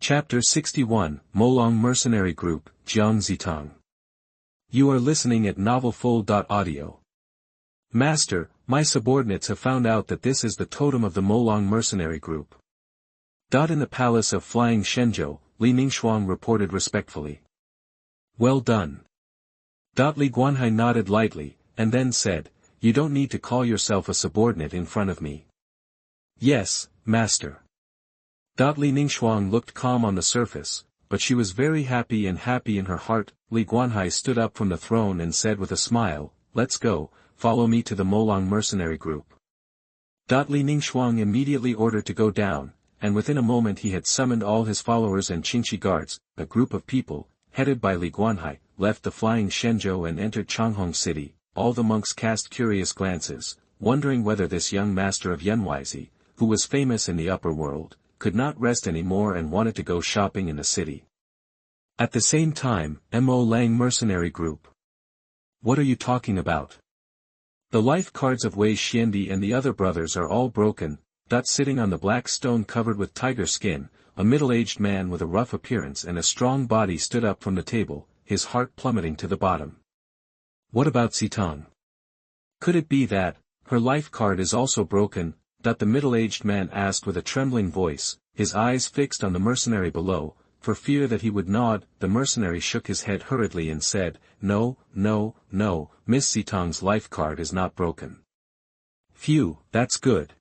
Chapter 61, Molang Mercenary Group, Jiang Zitang. You are listening at novelfull.audio. Master, my subordinates have found out that this is the totem of the Molang Mercenary Group. In the palace of Flying Shenzhou, Li Ningxuang reported respectfully. Well done. Li Guanhai nodded lightly, and then said, You don't need to call yourself a subordinate in front of me. Yes, Master. Li Ningxuang looked calm on the surface, but she was very happy in her heart. Li Guanhai stood up from the throne and said with a smile, Let's go, follow me to the Molang Mercenary Group. Li Ningxuang immediately ordered to go down, and within a moment he had summoned all his followers and Qingxi guards. A group of people, headed by Li Guanhai, left the Flying Shenzhou and entered Changhong City. All the monks cast curious glances, wondering whether this young master of Yunwei, who was famous in the upper world, could not rest any more and wanted to go shopping in the city. At the same time, Molang Mercenary Group. What are you talking about? The life cards of Wei Xiandi and the other brothers are all broken. Sitting on the black stone covered with tiger skin, a middle-aged man with a rough appearance and a strong body stood up from the table, his heart plummeting to the bottom. What about Zitang? Could it be that her life card is also broken? The middle-aged man asked with a trembling voice, his eyes fixed on the mercenary below, for fear that he would nod. The mercenary shook his head hurriedly and said, No, Miss Zitang's life card is not broken. Phew, that's good.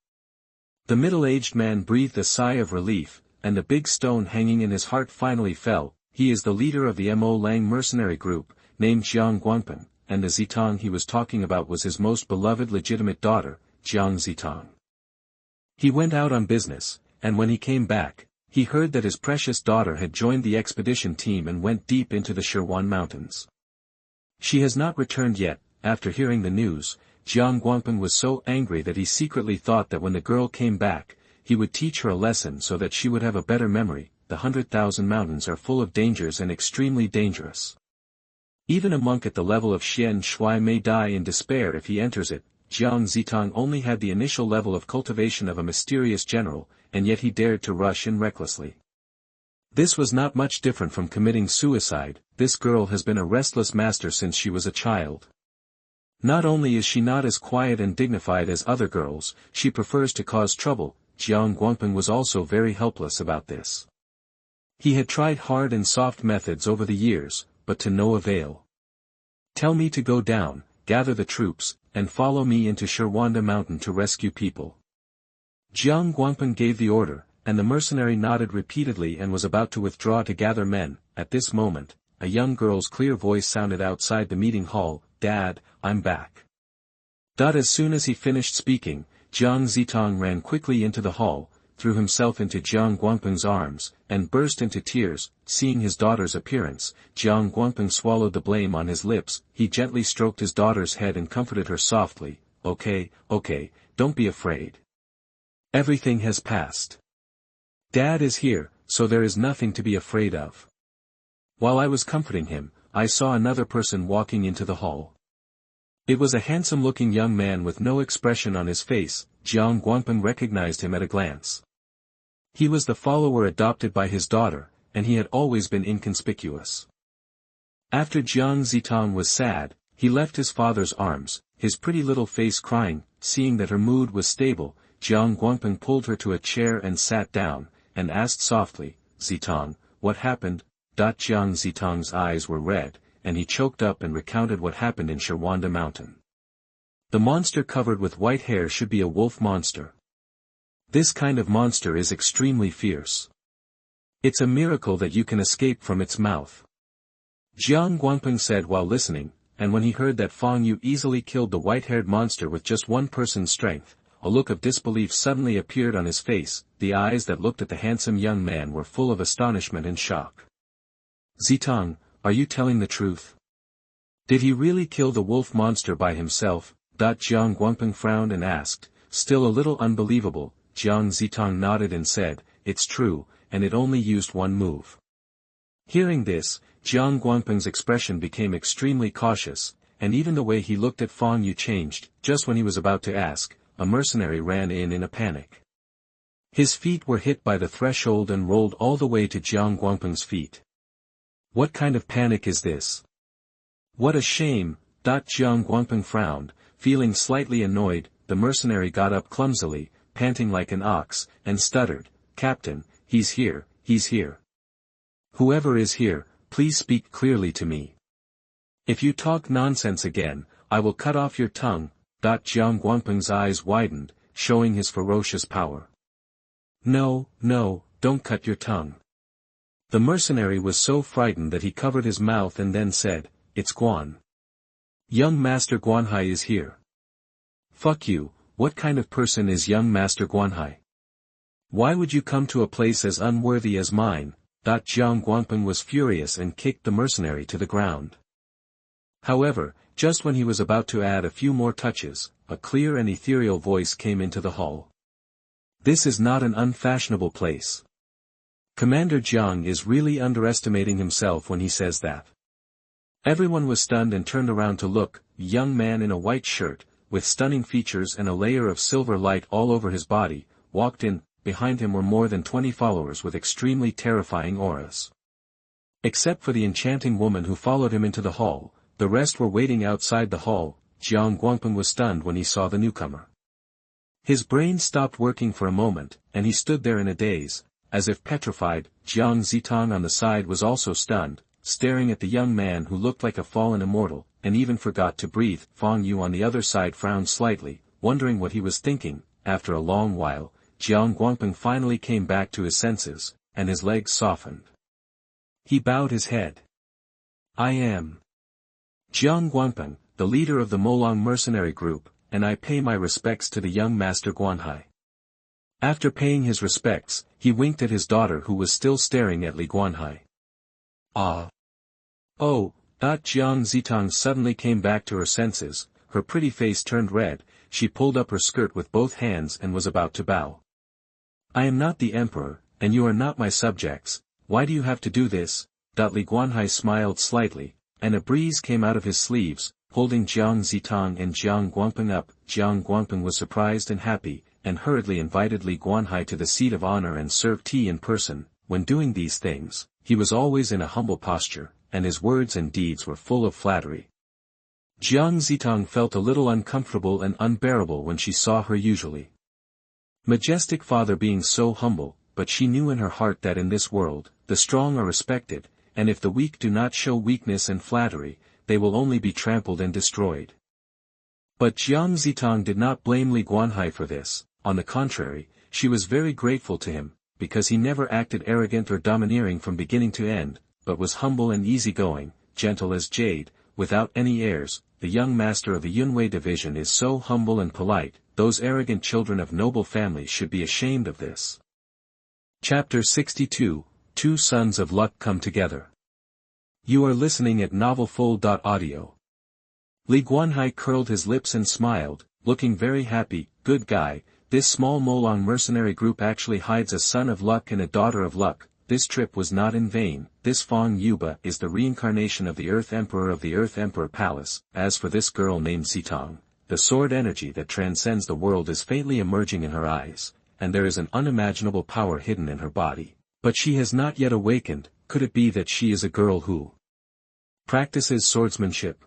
The middle-aged man breathed a sigh of relief, and the big stone hanging in his heart finally fell. He is the leader of the Molang Mercenary Group, named Jiang Guanping, and the Zitang he was talking about was his most beloved legitimate daughter, Jiang Zitang. He went out on business, and when he came back, he heard that his precious daughter had joined the expedition team and went deep into the Xuanhuan mountains. She has not returned yet. After hearing the news, Jiang Guanping was so angry that he secretly thought that when the girl came back, he would teach her a lesson so that she would have a better memory. The 100,000 mountains are full of dangers and extremely dangerous. Even a monk at the level of Xian Shui may die in despair if he enters it. Jiang Zitang only had the initial level of cultivation of a mysterious general, and yet he dared to rush in recklessly. This was not much different from committing suicide. This girl has been a restless master since she was a child. Not only is she not as quiet and dignified as other girls, she prefers to cause trouble. Jiang Guanping was also very helpless about this. He had tried hard and soft methods over the years, but to no avail. Tell me to go down, gather the troops, and follow me into Xuanhuan Mountain to rescue people. Jiang Guanping gave the order, and the mercenary nodded repeatedly and was about to withdraw to gather men. At this moment, a young girl's clear voice sounded outside the meeting hall, Dad, I'm back. As soon as he finished speaking, Jiang Zitang ran quickly into the hall, threw himself into Jiang Guanping's arms, and burst into tears. Seeing his daughter's appearance, Jiang Guanping swallowed the blame on his lips. He gently stroked his daughter's head and comforted her softly. Okay, don't be afraid. Everything has passed. Dad is here, so there is nothing to be afraid of. While I was comforting him, I saw another person walking into the hall. It was a handsome-looking young man with no expression on his face. Jiang Guanping recognized him at a glance. He was the follower adopted by his daughter, and he had always been inconspicuous. After Jiang Zitang was sad, he left his father's arms, his pretty little face crying. Seeing that her mood was stable, Jiang Guanping pulled her to a chair and sat down, and asked softly, Zitang, what happened? Jiang Zitang's eyes were red, and he choked up and recounted what happened in Xuanhuan Mountain. The monster covered with white hair should be a wolf monster. This kind of monster is extremely fierce. It's a miracle that you can escape from its mouth. Jiang Guanping said while listening, and when he heard that Fang Yu easily killed the white-haired monster with just one person's strength, a look of disbelief suddenly appeared on his face. The eyes that looked at the handsome young man were full of astonishment and shock. Zitang, are you telling the truth? Did he really kill the wolf monster by himself? Jiang Guanping frowned and asked, still a little unbelievable. Jiang Zitang nodded and said, It's true, and it only used one move. Hearing this, Jiang Guanping's expression became extremely cautious, and even the way he looked at Fang Yu changed. Just when he was about to ask, a mercenary ran in a panic. His feet were hit by the threshold and rolled all the way to Jiang Guangpeng's feet. What kind of panic is this? What a shame. Jiang Guangpeng frowned, feeling slightly annoyed. The mercenary got up clumsily, panting like an ox, and stuttered, "Captain, he's here, he's here. Whoever is here, please speak clearly to me. If you talk nonsense again, I will cut off your tongue." Jiang Guangpeng's eyes widened, showing his ferocious power. "No, no, don't cut your tongue." The mercenary was so frightened that he covered his mouth and then said, "It's Guan. Young Master Guanhai is here." "Fuck you, what kind of person is young Master Guanhai? Why would you come to a place as unworthy as mine?" Jiang Guangpeng was furious and kicked the mercenary to the ground. However, just when he was about to add a few more touches, a clear and ethereal voice came into the hall. "This is not an unfashionable place. Commander Jiang is really underestimating himself when he says that." Everyone was stunned and turned around to look. A young man in a white shirt, with stunning features and a layer of silver light all over his body, walked in. Behind him were more than 20 followers with extremely terrifying auras. Except for the enchanting woman who followed him into the hall, the rest were waiting outside the hall. Jiang Guangpeng was stunned when he saw the newcomer. His brain stopped working for a moment, and he stood there in a daze, as if petrified. Jiang Zitang on the side was also stunned, staring at the young man who looked like a fallen immortal, and even forgot to breathe. Fang Yu on the other side frowned slightly, wondering what he was thinking. After a long while, Jiang Guangpeng finally came back to his senses, and his legs softened. He bowed his head. "I am Jiang Guangpeng, the leader of the Molang mercenary group, and I pay my respects to the young Master Guanhai." After paying his respects, he winked at his daughter who was still staring at Li Guanhai. "Ah. Oh." Jiang Zitang suddenly came back to her senses, her pretty face turned red, she pulled up her skirt with both hands and was about to bow. "I am not the emperor, and you are not my subjects, why do you have to do this?" Li Guanhai smiled slightly, and a breeze came out of his sleeves, holding Jiang Zitang and Jiang Guangpeng up. Jiang Guangpeng was surprised and happy, and hurriedly invited Li Guanhai to the seat of honor and served tea in person. When doing these things, he was always in a humble posture, and his words and deeds were full of flattery. Jiang Zitang felt a little uncomfortable and unbearable when she saw her usually majestic father being so humble, but she knew in her heart that in this world, the strong are respected, and if the weak do not show weakness and flattery, they will only be trampled and destroyed. But Jiang Zitang did not blame Li Guanhai for this. On the contrary, she was very grateful to him, because he never acted arrogant or domineering from beginning to end, but was humble and easygoing, gentle as jade, without any airs. The young master of the Yunwei Division is so humble and polite, those arrogant children of noble families should be ashamed of this. Chapter 62, Two Sons of Luck Come Together. You are listening at novelfull.audio. Li Guanhai curled his lips and smiled, looking very happy. "Good guy, this small Molang mercenary group actually hides a son of luck and a daughter of luck. This trip was not in vain. This Fang Yuba is the reincarnation of the Earth Emperor of the Earth Emperor Palace. As for this girl named Zitang, the sword energy that transcends the world is faintly emerging in her eyes, and there is an unimaginable power hidden in her body. But she has not yet awakened. Could it be that she is a girl who practices swordsmanship?"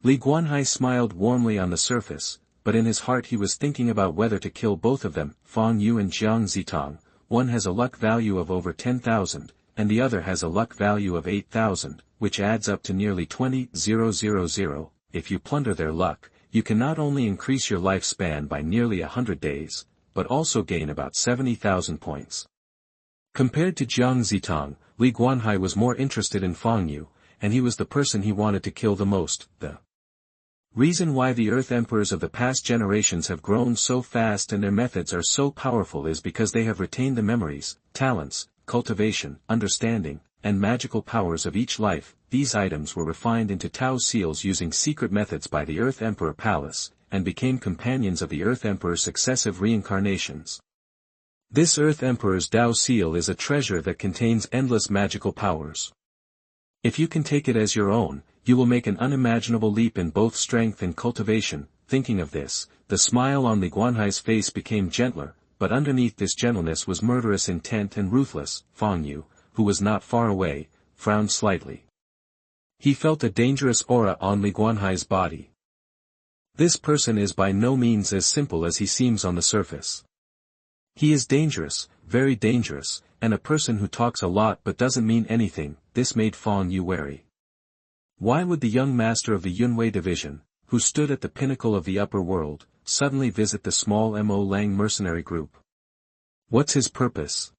Li Guanhai smiled warmly on the surface, but in his heart he was thinking about whether to kill both of them. Fang Yu and Jiang Zitang, one has a luck value of over 10,000, and the other has a luck value of 8,000, which adds up to nearly 20,000. If you plunder their luck, you can not only increase your lifespan by nearly 100 days, but also gain about 70,000 points. Compared to Jiang Zitang, Li Guanhai was more interested in Fang Yu, and he was the person he wanted to kill the most. The reason why the Earth Emperors of the past generations have grown so fast and their methods are so powerful is because they have retained the memories, talents, cultivation, understanding, and magical powers of each life. These items were refined into Tao seals using secret methods by the Earth Emperor Palace, and became companions of the Earth Emperor's successive reincarnations. This Earth Emperor's Tao seal is a treasure that contains endless magical powers. If you can take it as your own, you will make an unimaginable leap in both strength and cultivation. Thinking of this, the smile on Li Guanhai's face became gentler. but underneath this gentleness was murderous intent and ruthless. Fang Yu, who was not far away, frowned slightly. He felt a dangerous aura on Li Guanhai's body. This person is by no means as simple as he seems on the surface. He is dangerous, very dangerous, and a person who talks a lot but doesn't mean anything. This made Fang Yu wary. Why would the young master of the Yunwei Division, who stood at the pinnacle of the upper world, suddenly visit the small Molang mercenary group? What's his purpose?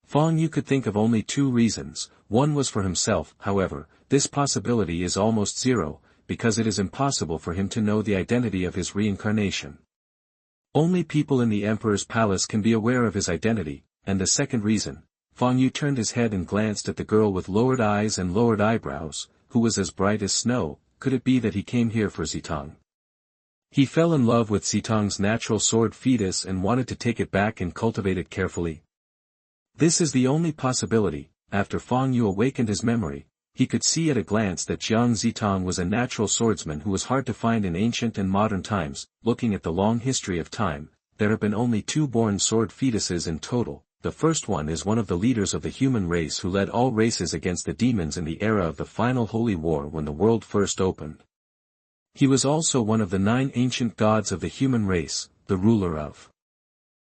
Fang Yu could think of only two reasons. One was for himself. However, this possibility is almost zero, because it is impossible for him to know the identity of his reincarnation. Only people in the Emperor's palace can be aware of his identity. And the second reason, Fang Yu turned his head and glanced at the girl with lowered eyes and lowered eyebrows, who was as bright as snow. Could it be that he came here for Zitang? He fell in love with Zitang's natural sword fetus and wanted to take it back and cultivate it carefully. This is the only possibility. After Fang Yu awakened his memory, he could see at a glance that Jiang Zitang was a natural swordsman who was hard to find in ancient and modern times. Looking at the long history of time, there have been only two born sword fetuses in total. The first one is one of the leaders of the human race who led all races against the demons in the era of the final holy war when the world first opened. He was also one of the 9 ancient gods of the human race, the ruler of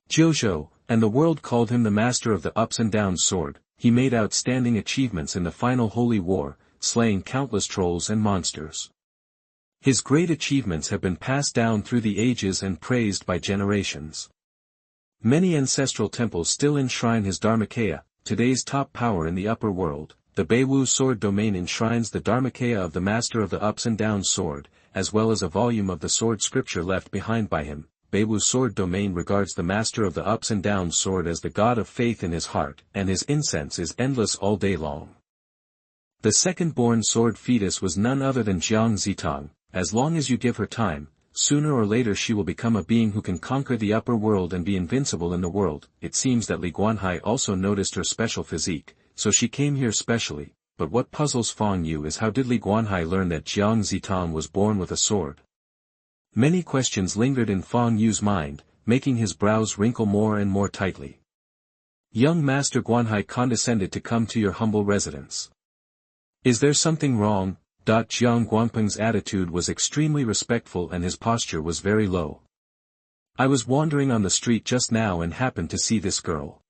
Jojo, and the world called him the master of the ups and downs sword. He made outstanding achievements in the final holy war, slaying countless trolls and monsters. His great achievements have been passed down through the ages and praised by generations. Many ancestral temples still enshrine his Dharmakaya, today's top power in the upper world. The Beiwu sword domain enshrines the Dharmakaya of the master of the ups and downs sword, as well as a volume of the sword scripture left behind by him. Beiwu sword domain regards the master of the ups and downs sword as the god of faith in his heart, and his incense is endless all day long. The second-born sword fetus was none other than Jiang Zitang. As long as you give her time, sooner or later she will become a being who can conquer the upper world and be invincible in the world. It seems that Li Guanhai also noticed her special physique, so she came here specially. But what puzzles Fang Yu is how did Li Guanhai learn that Jiang Zitang was born with a sword? Many questions lingered in Fang Yu's mind, making his brows wrinkle more and more tightly. Young Master Guanhai condescended to come to your humble residence. Is there something wrong? Jiang Guanpeng's attitude was extremely respectful and his posture was very low. I was wandering on the street just now and happened to see this girl.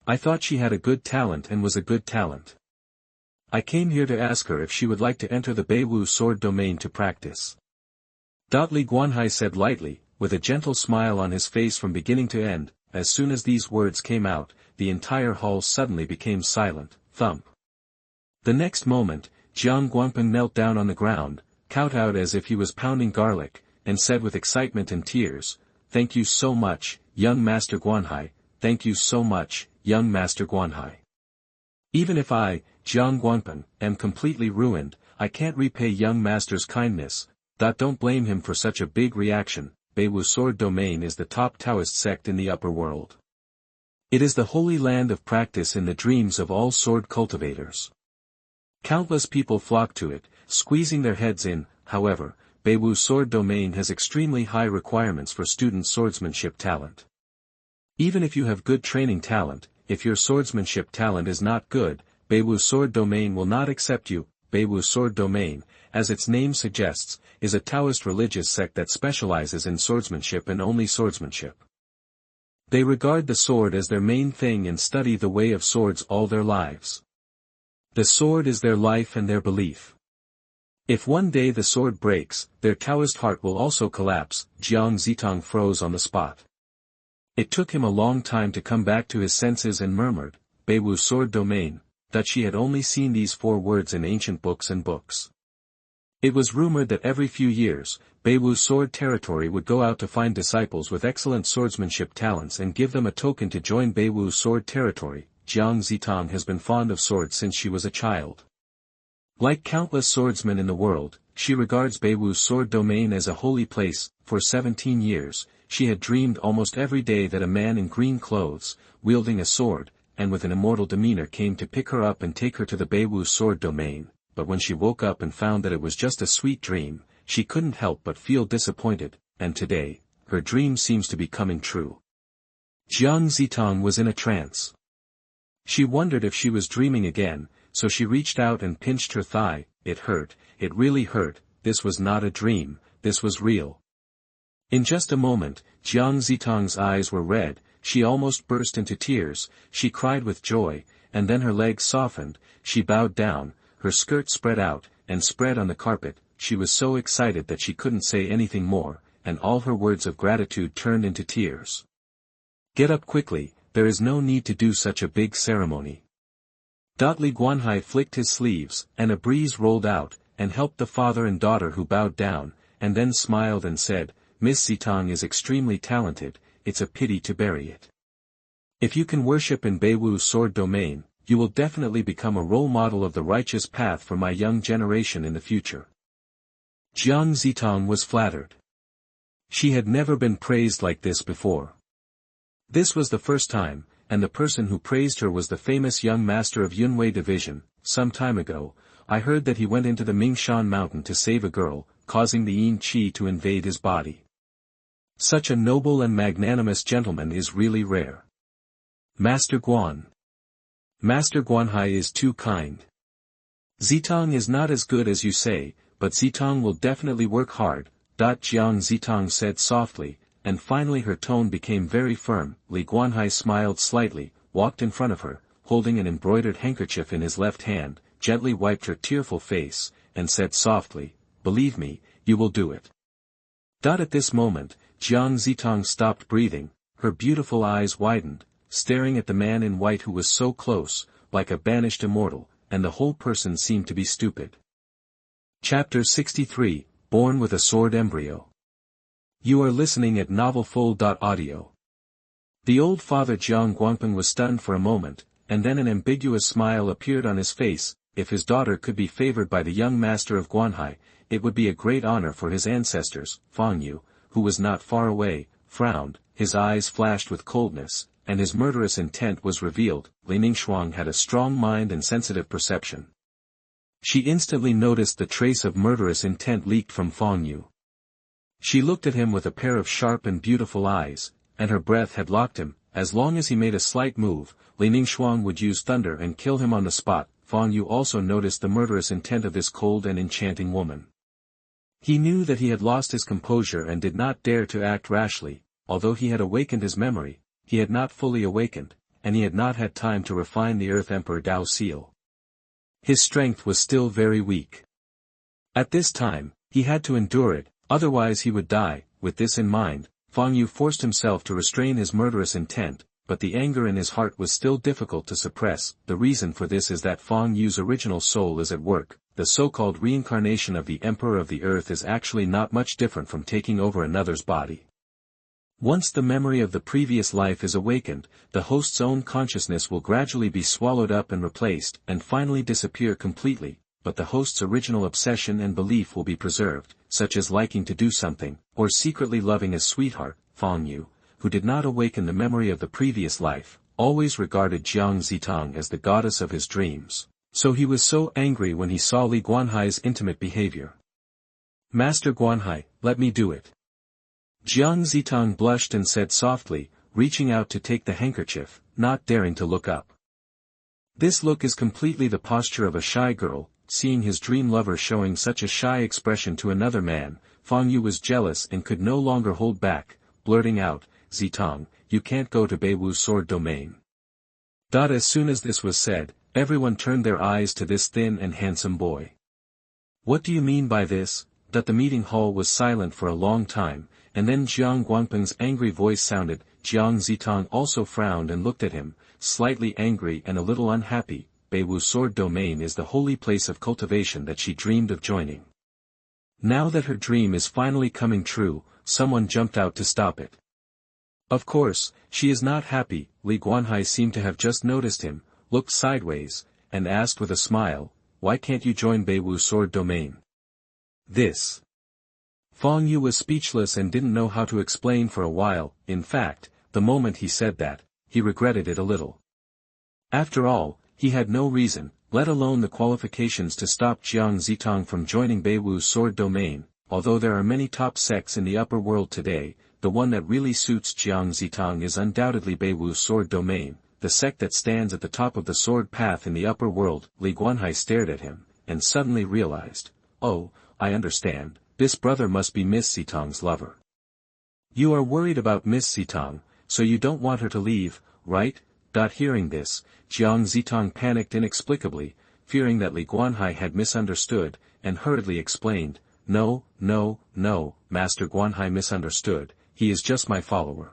I thought she had a good talent and was a good talent. I came here to ask her if she would like to enter the Beiwu sword domain to practice. Li Guanhai said lightly, with a gentle smile on his face from beginning to end. As soon as these words came out, the entire hall suddenly became silent. Thump. The next moment, Jiang Guanpeng knelt down on the ground, kowtowed as if he was pounding garlic, and said with excitement and tears, "Thank you so much, young Master Guanhai, thank you so much, young Master Guanhai. Even if I, Jiang Guanpeng, am completely ruined, I can't repay young Master's kindness." Don't blame him for such a big reaction. Beiwu sword domain is the top Taoist sect in the upper world. It is the holy land of practice in the dreams of all sword cultivators. Countless people flock to it, squeezing their heads in. However, Beiwu sword domain has extremely high requirements for student swordsmanship talent. Even if you have good training talent, if your swordsmanship talent is not good, Beiwu sword domain will not accept you. Beiwu sword domain, as its name suggests, is a Taoist religious sect that specializes in swordsmanship and only swordsmanship. They regard the sword as their main thing and study the way of swords all their lives. The sword is their life and their belief. If one day the sword breaks, their Taoist heart will also collapse. Jiang Zitang froze on the spot. It took him a long time to come back to his senses and murmured, Beiwu sword domain, that she had only seen these 4 words in ancient books and books. It was rumored that every few years, Beiwu sword territory would go out to find disciples with excellent swordsmanship talents and give them a token to join Beiwu sword territory. Jiang Zitang has been fond of swords since she was a child. Like countless swordsmen in the world, she regards Beiwu sword domain as a holy place. For 17 years, she had dreamed almost every day that a man in green clothes, wielding a sword, and with an immortal demeanor came to pick her up and take her to the Beiwu sword domain. But when she woke up and found that it was just a sweet dream, she couldn't help but feel disappointed, and today, her dream seems to be coming true. Jiang Zitang was in a trance. She wondered if she was dreaming again, so she reached out and pinched her thigh. It hurt, it really hurt, this was not a dream, this was real. In just a moment, Jiang Zitang's eyes were red, she almost burst into tears, she cried with joy, and then her legs softened, she bowed down, her skirt spread out, and spread on the carpet, she was so excited that she couldn't say anything more, and all her words of gratitude turned into tears. Get up quickly, there is no need to do such a big ceremony. Li Guanhai flicked his sleeves, and a breeze rolled out, and helped the father and daughter who bowed down, and then smiled and said, Miss Zitang is extremely talented, it's a pity to bury it. If you can worship in Beiwu's sword domain, you will definitely become a role model of the righteous path for my young generation in the future. Jiang Zitang was flattered. She had never been praised like this before. This was the first time, and the person who praised her was the famous young master of Yunwei Division. Some time ago, I heard that he went into the Mingshan mountain to save a girl, causing the Yin Qi to invade his body. Such a noble and magnanimous gentleman is really rare. Master Guan. Master Guanhai is too kind. Zitang is not as good as you say, but Zitang will definitely work hard, Jiang Zitang said softly, and finally her tone became very firm. Li Guanhai smiled slightly, walked in front of her, holding an embroidered handkerchief in his left hand, gently wiped her tearful face, and said softly, believe me, you will do it. At this moment, Jiang Zitang stopped breathing, her beautiful eyes widened, staring at the man in white who was so close, like a banished immortal, and the whole person seemed to be stupid. Chapter 63, Born with a Sword Embryo. You are listening at novelfull.audio. The old father Jiang Guangpeng was stunned for a moment, and then an ambiguous smile appeared on his face. If his daughter could be favored by the young master of Guanhai, it would be a great honor for his ancestors. Fang Yu, who was not far away, frowned, his eyes flashed with coldness, and his murderous intent was revealed. Li Ningshuang had a strong mind and sensitive perception. She instantly noticed the trace of murderous intent leaked from Fang Yu. She looked at him with a pair of sharp and beautiful eyes, and her breath had locked him. As long as he made a slight move, Li Ningshuang would use thunder and kill him on the spot. Fang Yu also noticed the murderous intent of this cold and enchanting woman. He knew that he had lost his composure and did not dare to act rashly. Although he had awakened his memory, he had not fully awakened, and he had not had time to refine the Earth Emperor Dao seal. His strength was still very weak. At this time, he had to endure it, otherwise he would die. With this in mind, Fang Yu forced himself to restrain his murderous intent, but the anger in his heart was still difficult to suppress. The reason for this is that Fang Yu's original soul is at work. The so-called reincarnation of the Emperor of the Earth is actually not much different from taking over another's body. Once the memory of the previous life is awakened, the host's own consciousness will gradually be swallowed up and replaced, and finally disappear completely, but the host's original obsession and belief will be preserved, such as liking to do something, or secretly loving a sweetheart. Fang Yu, who did not awaken the memory of the previous life, always regarded Jiang Zitang as the goddess of his dreams, so he was so angry when he saw Li Guanhai's intimate behavior. Master Guanhai, let me do it. Jiang Zitang blushed and said softly, reaching out to take the handkerchief, not daring to look up. This look is completely the posture of a shy girl. Seeing his dream lover showing such a shy expression to another man, Fang Yu was jealous and could no longer hold back, blurting out, Zitang, you can't go to Beiwu's sword domain. As soon as this was said, everyone turned their eyes to this thin and handsome boy. What do you mean by this? The meeting hall was silent for a long time, and then Jiang Guangpeng's angry voice sounded. Jiang Zitang also frowned and looked at him, slightly angry and a little unhappy. Beiwu's sword domain is the holy place of cultivation that she dreamed of joining. Now that her dream is finally coming true, someone jumped out to stop it. Of course, she is not happy. Li Guanhai seemed to have just noticed him, looked sideways, and asked with a smile, why can't you join Beiwu's sword domain? This. Fang Yu was speechless and didn't know how to explain for a while. In fact, the moment he said that, he regretted it a little. After all, he had no reason, let alone the qualifications to stop Jiang Zitang from joining Beiwu's sword domain. Although there are many top sects in the upper world today, the one that really suits Jiang Zitang is undoubtedly Beiwu Sword Domain, the sect that stands at the top of the sword path in the upper world. Li Guanhai stared at him, and suddenly realized, oh, I understand, this brother must be Miss Zitang's lover. You are worried about Miss Zitang, so you don't want her to leave, right? Hearing this, Jiang Zitang panicked inexplicably, fearing that Li Guanhai had misunderstood, and hurriedly explained, no, Master Guanhai misunderstood, he is just my follower.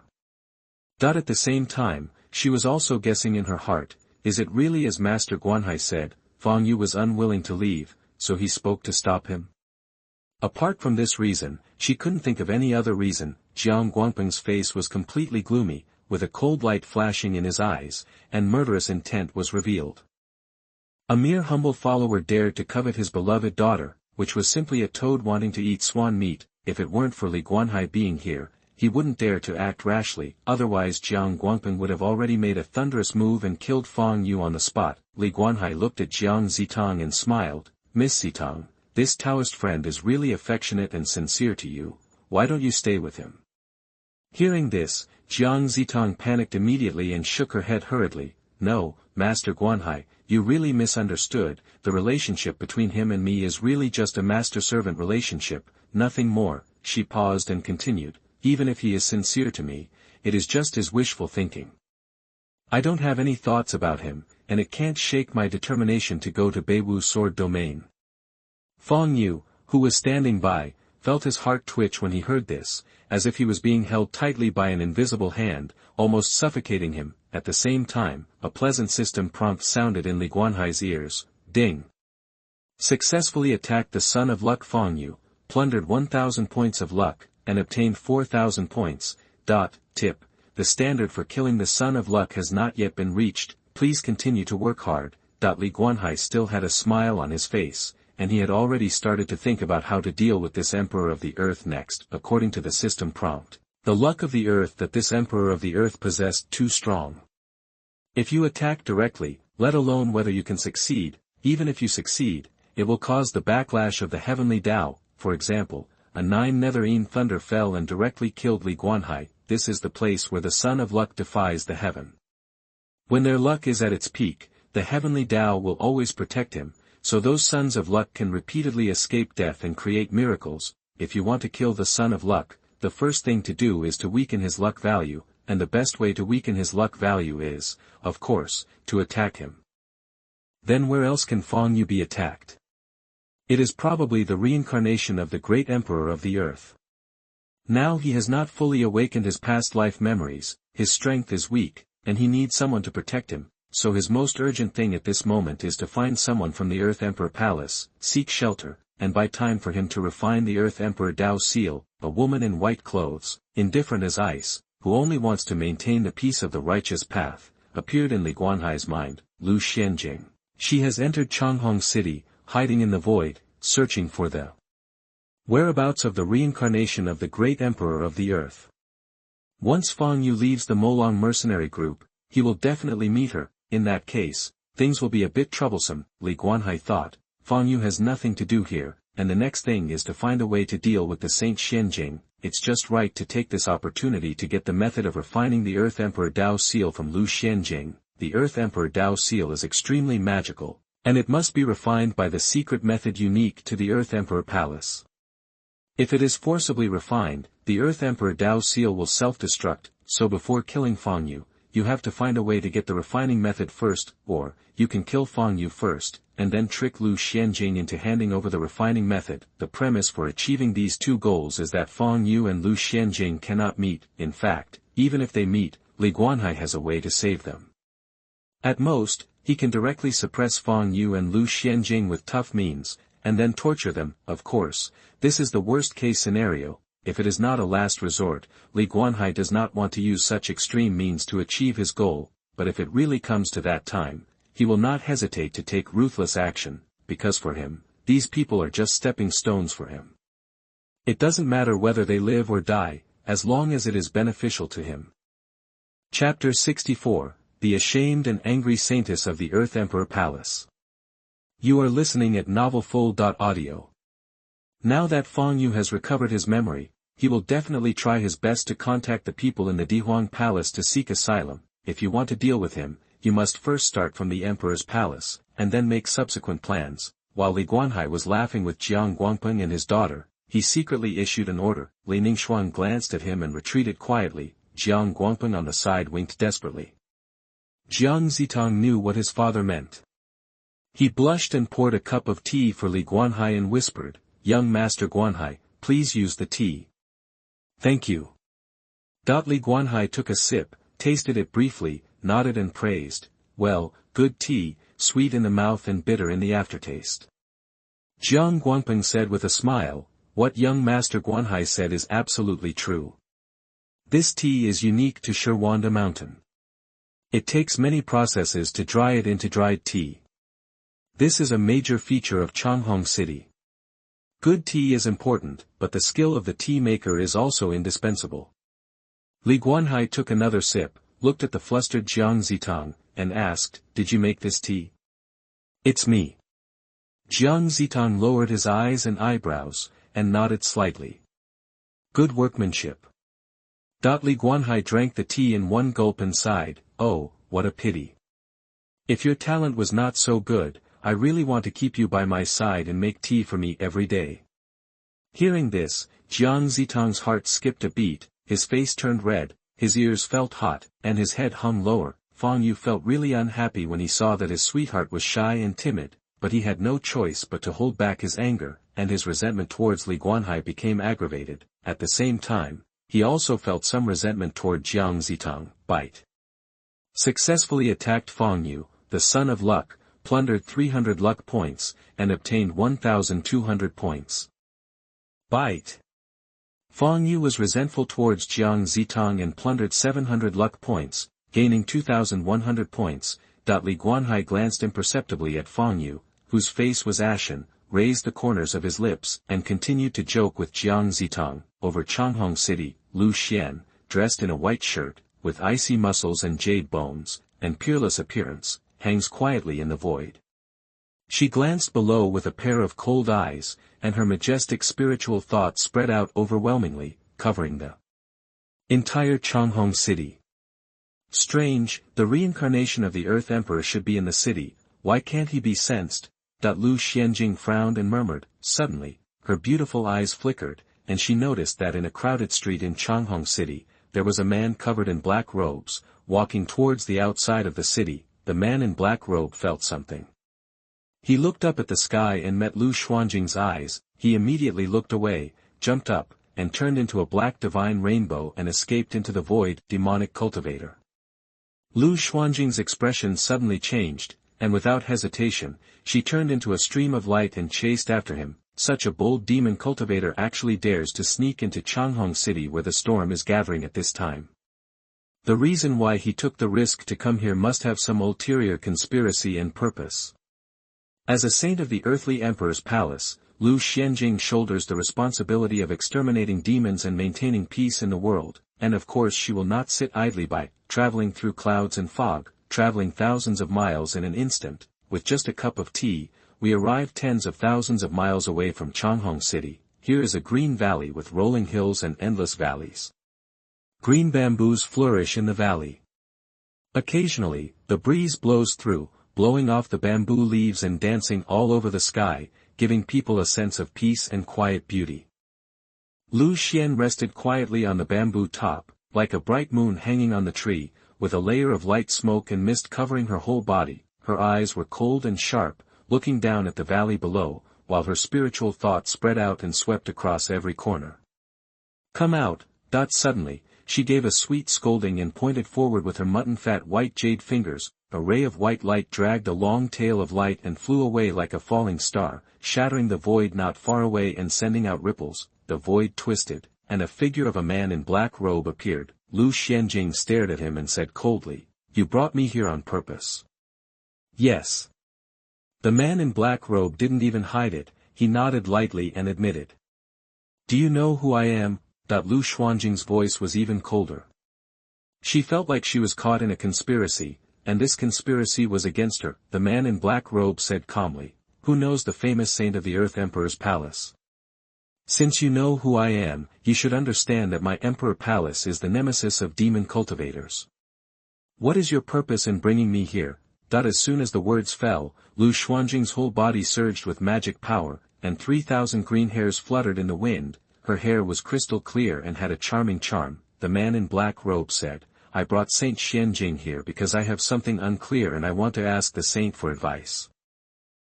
At the same time, she was also guessing in her heart, is it really as Master Guanhai said, Fang Yu was unwilling to leave, so he spoke to stop him? Apart from this reason, she couldn't think of any other reason. Jiang Guangpeng's face was completely gloomy, with a cold light flashing in his eyes, and murderous intent was revealed. A mere humble follower dared to covet his beloved daughter, which was simply a toad wanting to eat swan meat. If it weren't for Li Guanhai being here, he wouldn't dare to act rashly, otherwise Jiang Guangpeng would have already made a thunderous move and killed Fang Yu on the spot. Li Guanhai looked at Jiang Zitang and smiled, Miss Zitang, this Taoist friend is really affectionate and sincere to you, why don't you stay with him? Hearing this, Jiang Zitang panicked immediately and shook her head hurriedly, no, Master Guanhai, you really misunderstood, the relationship between him and me is really just a master-servant relationship, nothing more. She paused and continued, even if he is sincere to me, it is just his wishful thinking. I don't have any thoughts about him, and it can't shake my determination to go to Beiwu Sword Domain. Fang Yu, who was standing by, felt his heart twitch when he heard this, as if he was being held tightly by an invisible hand, almost suffocating him. At the same time, a pleasant system prompt sounded in Li Guanhai's ears, ding. Successfully attacked the Son of Luck. Fang Yu, plundered 1,000 points of luck, and obtained 4,000 points. Tip, the standard for killing the Son of Luck has not yet been reached, please continue to work hard. Li Guanhai still had a smile on his face, and he had already started to think about how to deal with this Emperor of the Earth next. According to the system prompt, the luck of the Earth that this Emperor of the Earth possessed too strong. If you attack directly, let alone whether you can succeed, even if you succeed, it will cause the backlash of the heavenly Tao. For example, a 9 netherine thunder fell and directly killed Li Guanhai. This is the place where the Son of Luck defies the heaven. When their luck is at its peak, the heavenly Tao will always protect him, so those Sons of Luck can repeatedly escape death and create miracles. If you want to kill the Son of Luck, the first thing to do is to weaken his luck value, and the best way to weaken his luck value is, of course, to attack him. Then where else can Fang Yu be attacked? It is probably the reincarnation of the great Emperor of the Earth. Now he has not fully awakened his past life memories, his strength is weak, and he needs someone to protect him, so his most urgent thing at this moment is to find someone from the Earth Emperor Palace, seek shelter, and buy time for him to refine the Earth Emperor Dao seal. A woman in white clothes, indifferent as ice, who only wants to maintain the peace of the righteous path, appeared in Li Guanhai's mind, Lu Xianjing. She has entered Changhong City, hiding in the void, searching for the whereabouts of the reincarnation of the great Emperor of the Earth. Once Fang Yu leaves the Molang mercenary group, he will definitely meet her. In that case, things will be a bit troublesome. Li Guanhai thought, Fang Yu has nothing to do here, and the next thing is to find a way to deal with the Saint Xianjing. It's just right to take this opportunity to get the method of refining the Earth Emperor Dao seal from Lu Xianjing. The Earth Emperor Dao seal is extremely magical, and it must be refined by the secret method unique to the Earth Emperor Palace. If it is forcibly refined, the Earth Emperor Dao seal will self-destruct, so before killing Fang Yu, you have to find a way to get the refining method first, or, you can kill Fang Yu first, and then trick Lu Xianjing into handing over the refining method. The premise for achieving these two goals is that Fang Yu and Lu Xianjing cannot meet. In fact, even if they meet, Li Guanhai has a way to save them. At most, he can directly suppress Fang Yu and Lu Xianjing with tough means, and then torture them. Of course, this is the worst-case scenario. If it is not a last resort, Li Guanhai does not want to use such extreme means to achieve his goal, but if it really comes to that time, he will not hesitate to take ruthless action, because for him, these people are just stepping stones for him. It doesn't matter whether they live or die, as long as it is beneficial to him. Chapter 64, The Ashamed and Angry Saintess of the Earth Emperor Palace. You are listening at novelfull.audio. Now that Fang Yu has recovered his memory, he will definitely try his best to contact the people in the Dihuang Palace to seek asylum. If you want to deal with him, you must first start from the Emperor's palace, and then make subsequent plans." While Li Guanhai was laughing with Jiang Guangpeng and his daughter, he secretly issued an order. Li Ningxuan glanced at him and retreated quietly. Jiang Guangpeng on the side winked desperately. Jiang Zitang knew what his father meant. He blushed and poured a cup of tea for Li Guanhai and whispered, "Young Master Guanhai, please use the tea." "Thank you." Li Guanhai took a sip, tasted it briefly, nodded and praised, "Well, good tea, sweet in the mouth and bitter in the aftertaste." Jiang Guangpeng said with a smile, "What young Master Guanhai said is absolutely true. This tea is unique to Xuanhuan Mountain. It takes many processes to dry it into dried tea. This is a major feature of Changhong City. Good tea is important, but the skill of the tea maker is also indispensable." Li Guanhai took another sip, looked at the flustered Jiang Zitang, and asked, "Did you make this tea?" "It's me." Jiang Zitang lowered his eyes and eyebrows, and nodded slightly. "Good workmanship." Li Guanhai drank the tea in one gulp and sighed, "Oh, what a pity. If your talent was not so good, I really want to keep you by my side and make tea for me every day." Hearing this, Jiang Zitang's heart skipped a beat, his face turned red, his ears felt hot, and his head hung lower. Fang Yu felt really unhappy when he saw that his sweetheart was shy and timid, but he had no choice but to hold back his anger, and his resentment towards Li Guanhai became aggravated. At the same time, he also felt some resentment toward Jiang Zitang. Bite. Successfully attacked Fang Yu, the son of luck, plundered 300 luck points, and obtained 1,200 points. Bite. Fang Yu was resentful towards Jiang Zitang and plundered 700 luck points, gaining 2,100 points. Li Guanhai glanced imperceptibly at Fang Yu, whose face was ashen, raised the corners of his lips, and continued to joke with Jiang Zitang. Over Changhong City, Lu Xian, dressed in a white shirt, with icy muscles and jade bones, and peerless appearance, hangs quietly in the void. She glanced below with a pair of cold eyes, and her majestic spiritual thought spread out overwhelmingly, covering the entire Changhong City. Strange, the reincarnation of the Earth Emperor should be in the city, why can't he be sensed? Lu Xianjing frowned and murmured. Suddenly, her beautiful eyes flickered, and she noticed that in a crowded street in Changhong City, there was a man covered in black robes, walking towards the outside of the city. The man in black robe felt something. He looked up at the sky and met Lu Xuanjing's eyes. He immediately looked away, jumped up, and turned into a black divine rainbow and escaped into the void. Demonic cultivator. Lu Xuanjing's expression suddenly changed, and without hesitation, she turned into a stream of light and chased after him. Such a bold demon cultivator actually dares to sneak into Changhong City where the storm is gathering at this time. The reason why he took the risk to come here must have some ulterior conspiracy and purpose. As a saint of the earthly emperor's palace, Lu Xianjing shoulders the responsibility of exterminating demons and maintaining peace in the world, and of course she will not sit idly by, traveling through clouds and fog, traveling thousands of miles in an instant. With just a cup of tea, we arrive tens of thousands of miles away from Changhong City. Here is a green valley with rolling hills and endless valleys. Green bamboos flourish in the valley. Occasionally, the breeze blows through, blowing off the bamboo leaves and dancing all over the sky, giving people a sense of peace and quiet beauty. Lu Xian rested quietly on the bamboo top, like a bright moon hanging on the tree, with a layer of light smoke and mist covering her whole body. Her eyes were cold and sharp, looking down at the valley below, while her spiritual thought spread out and swept across every corner. "Come out!" Suddenly, she gave a sweet scolding and pointed forward with her mutton-fat white jade fingers. A ray of white light dragged a long tail of light and flew away like a falling star, shattering the void not far away and sending out ripples. The void twisted, and a figure of a man in black robe appeared. Lu Xianjing stared at him and said coldly, "You brought me here on purpose?" "Yes." The man in black robe didn't even hide it, he nodded lightly and admitted. "Do you know who I am?" Lu Xuanjing's voice was even colder. She felt like she was caught in a conspiracy, and this conspiracy was against her. The man in black robe said calmly, "Who knows the famous saint of the Earth Emperor's palace?" Since you know who I am, you should understand that my Emperor Palace is the nemesis of demon cultivators. What is your purpose in bringing me here? As soon as the words fell, Xuan Jing's whole body surged with magic power, and 3,000 green hairs fluttered in the wind. Her hair was crystal clear and had a charming charm. The man in black robe said, I brought Saint Xuan Jing here because I have something unclear and I want to ask the saint for advice.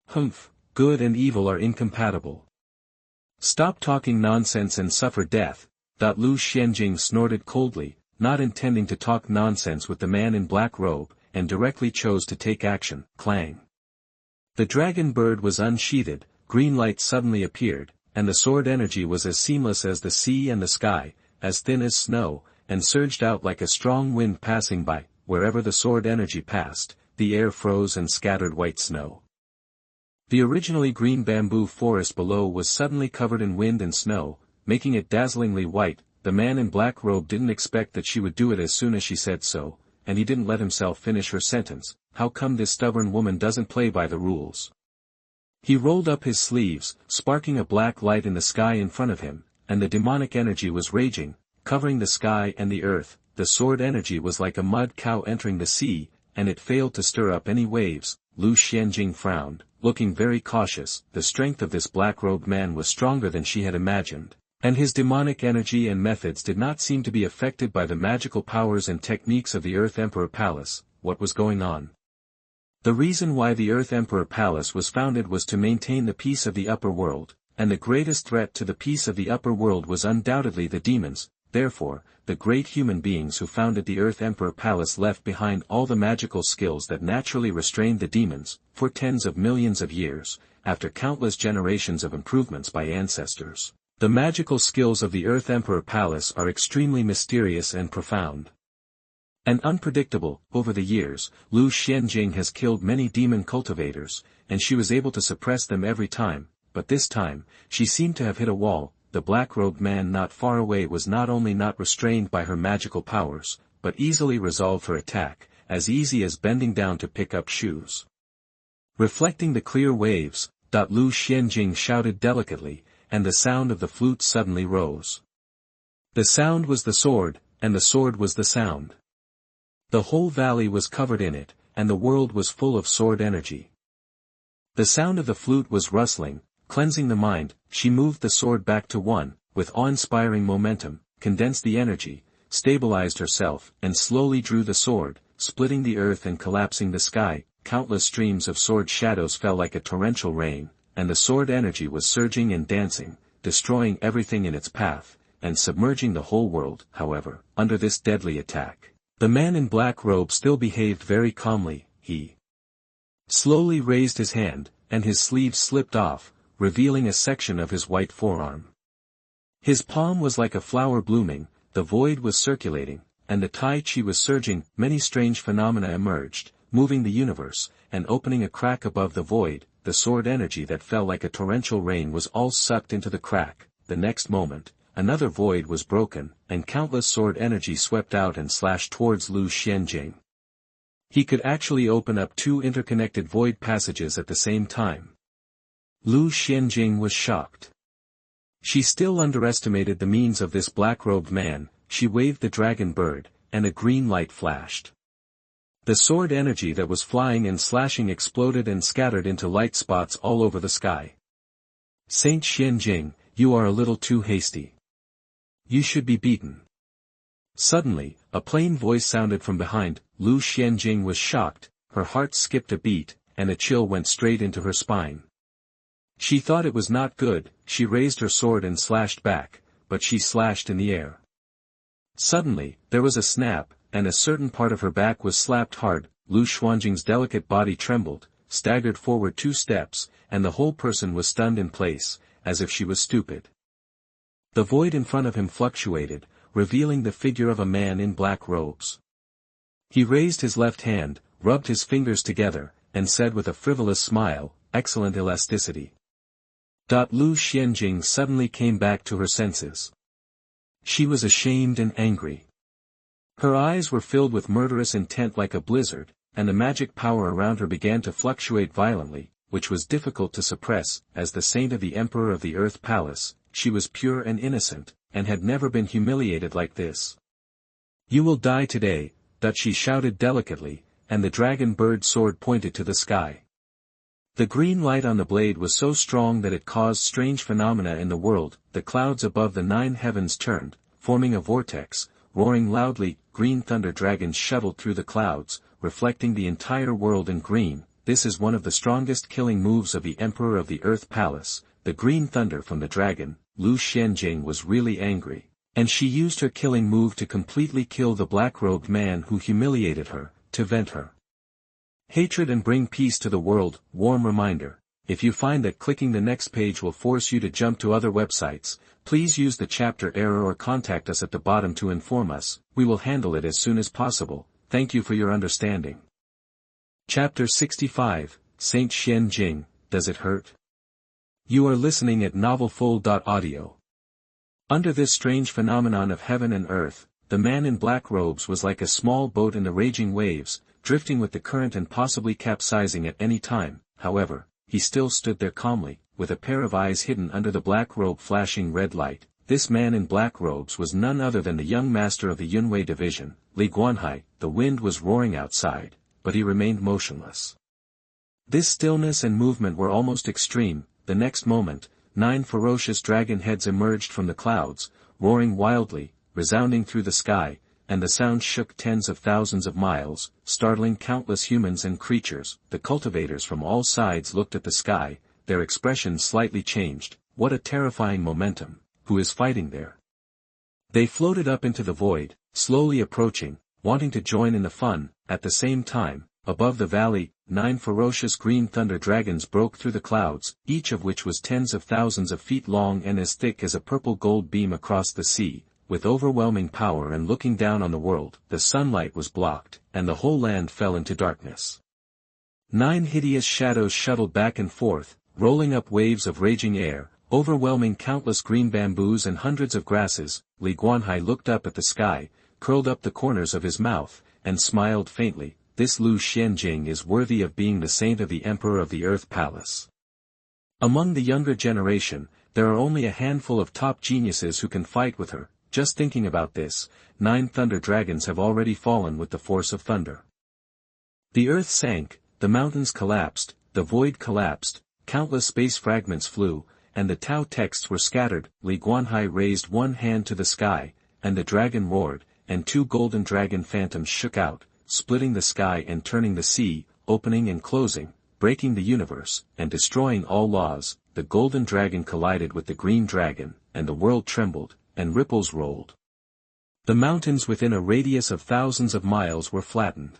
Humph, good and evil are incompatible. Stop talking nonsense and suffer death. Xuan Jing snorted coldly, not intending to talk nonsense with the man in black robe, and directly chose to take action. Clang. The dragon bird was unsheathed, green light suddenly appeared, and the sword energy was as seamless as the sea and the sky, as thin as snow, and surged out like a strong wind passing by. Wherever the sword energy passed, the air froze and scattered white snow. The originally green bamboo forest below was suddenly covered in wind and snow, making it dazzlingly white. The man in black robe didn't expect that she would do it as soon as she said so, and he didn't let himself finish her sentence. How come this stubborn woman doesn't play by the rules? He rolled up his sleeves, sparking a black light in the sky in front of him, and the demonic energy was raging, covering the sky and the earth. The sword energy was like a mud cow entering the sea, and it failed to stir up any waves. Xuan Jing frowned, looking very cautious. The strength of this black-robed man was stronger than she had imagined, and his demonic energy and methods did not seem to be affected by the magical powers and techniques of the Earth Emperor Palace. What was going on? The reason why the Earth Emperor Palace was founded was to maintain the peace of the upper world, and the greatest threat to the peace of the upper world was undoubtedly the demons. Therefore, the great human beings who founded the Earth Emperor Palace left behind all the magical skills that naturally restrained the demons. For tens of millions of years, after countless generations of improvements by ancestors, the magical skills of the Earth Emperor Palace are extremely mysterious and profound and unpredictable. Over the years, Xuan Jing has killed many demon cultivators, and she was able to suppress them every time, but this time, she seemed to have hit a wall. The black-robed man not far away was not only not restrained by her magical powers, but easily resolved her attack, as easy as bending down to pick up shoes. Reflecting the clear waves, Xuan Jing shouted delicately, and the sound of the flute suddenly rose. The sound was the sword, and the sword was the sound. The whole valley was covered in it, and the world was full of sword energy. The sound of the flute was rustling, cleansing the mind. She moved the sword back to one, with awe-inspiring momentum, condensed the energy, stabilized herself, and slowly drew the sword, splitting the earth and collapsing the sky. Countless streams of sword shadows fell like a torrential rain, and the sword energy was surging and dancing, destroying everything in its path, and submerging the whole world. However, under this deadly attack, the man in black robe still behaved very calmly. He slowly raised his hand, and his sleeve slipped off, revealing a section of his white forearm. His palm was like a flower blooming, the void was circulating, and the Tai Chi was surging. Many strange phenomena emerged, moving the universe, and opening a crack above the void. The sword energy that fell like a torrential rain was all sucked into the crack. The next moment, another void was broken, and countless sword energy swept out and slashed towards Xuan Jing. He could actually open up two interconnected void passages at the same time. Xuan Jing was shocked. She still underestimated the means of this black-robed man. She waved the dragon bird, and a green light flashed. The sword energy that was flying and slashing exploded and scattered into light spots all over the sky. Saint Xuan Jing, you are a little too hasty. You should be beaten. Suddenly, a plain voice sounded from behind. Xuan Jing was shocked, her heart skipped a beat, and a chill went straight into her spine. She thought it was not good. She raised her sword and slashed back, but she slashed in the air. Suddenly, there was a snap, and a certain part of her back was slapped hard. Xuan Jing's delicate body trembled, staggered forward 2 steps, and the whole person was stunned in place, as if she was stupid. The void in front of him fluctuated, revealing the figure of a man in black robes. He raised his left hand, rubbed his fingers together, and said with a frivolous smile, "Excellent elasticity." Xuan Jing suddenly came back to her senses. She was ashamed and angry. Her eyes were filled with murderous intent like a blizzard, and the magic power around her began to fluctuate violently, which was difficult to suppress. As the saint of the Emperor of the Earth Palace, she was pure and innocent, and had never been humiliated like this. "You will die today," she shouted delicately, and the dragon bird sword pointed to the sky. The green light on the blade was so strong that it caused strange phenomena in the world. The clouds above the 9 heavens turned, forming a vortex, roaring loudly. Green thunder dragons shuttled through the clouds, reflecting the entire world in green. This is one of the strongest killing moves of the Emperor of the Earth Palace. The green thunder from the dragon. Xuan Jing was really angry, and she used her killing move to completely kill the black-robed man who humiliated her, to vent her hatred and bring peace to the world. Warm reminder: if you find that clicking the next page will force you to jump to other websites, please use the chapter error or contact us at the bottom to inform us. We will handle it as soon as possible. Thank you for your understanding. Chapter 65, Saint Xuan Jing, Does It Hurt? You are listening at novelfull.audio. Under this strange phenomenon of heaven and earth, the man in black robes was like a small boat in the raging waves, drifting with the current and possibly capsizing at any time. However, he still stood there calmly, with a pair of eyes hidden under the black robe flashing red light. This man in black robes was none other than the young master of the Yunwei Division, Li Guanhai. The wind was roaring outside, but he remained motionless. This stillness and movement were almost extreme. The next moment, 9 ferocious dragon heads emerged from the clouds, roaring wildly, resounding through the sky, and the sound shook tens of thousands of miles, startling countless humans and creatures. The cultivators from all sides looked at the sky, their expressions slightly changed. What a terrifying momentum! Who is fighting there? They floated up into the void, slowly approaching, wanting to join in the fun. At the same time, above the valley, 9 ferocious green thunder dragons broke through the clouds, each of which was tens of thousands of feet long and as thick as a purple gold beam across the sea. With overwhelming power and looking down on the world, the sunlight was blocked, and the whole land fell into darkness. 9 hideous shadows shuttled back and forth, rolling up waves of raging air, overwhelming countless green bamboos and hundreds of grasses. Li Guanhai looked up at the sky, curled up the corners of his mouth, and smiled faintly. This Xuan Jing is worthy of being the saint of the Emperor of the Earth Palace. Among the younger generation, there are only a handful of top geniuses who can fight with her. Just thinking about this, 9 thunder dragons have already fallen with the force of thunder. The earth sank, the mountains collapsed, the void collapsed, countless space fragments flew, and the Tao texts were scattered. Li Guanhai raised one hand to the sky, and the dragon roared, and 2 golden dragon phantoms shook out, splitting the sky and turning the sea, opening and closing, breaking the universe, and destroying all laws. The golden dragon collided with the green dragon, and the world trembled, and ripples rolled. The mountains within a radius of thousands of miles were flattened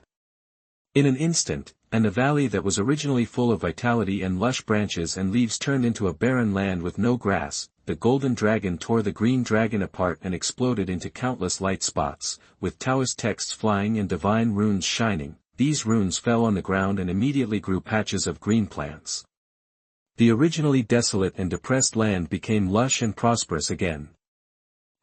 in an instant, and the valley that was originally full of vitality and lush branches and leaves turned into a barren land with no grass. The golden dragon tore the green dragon apart and exploded into countless light spots, with Taoist texts flying and divine runes shining. These runes fell on the ground and immediately grew patches of green plants. The originally desolate and depressed land became lush and prosperous again.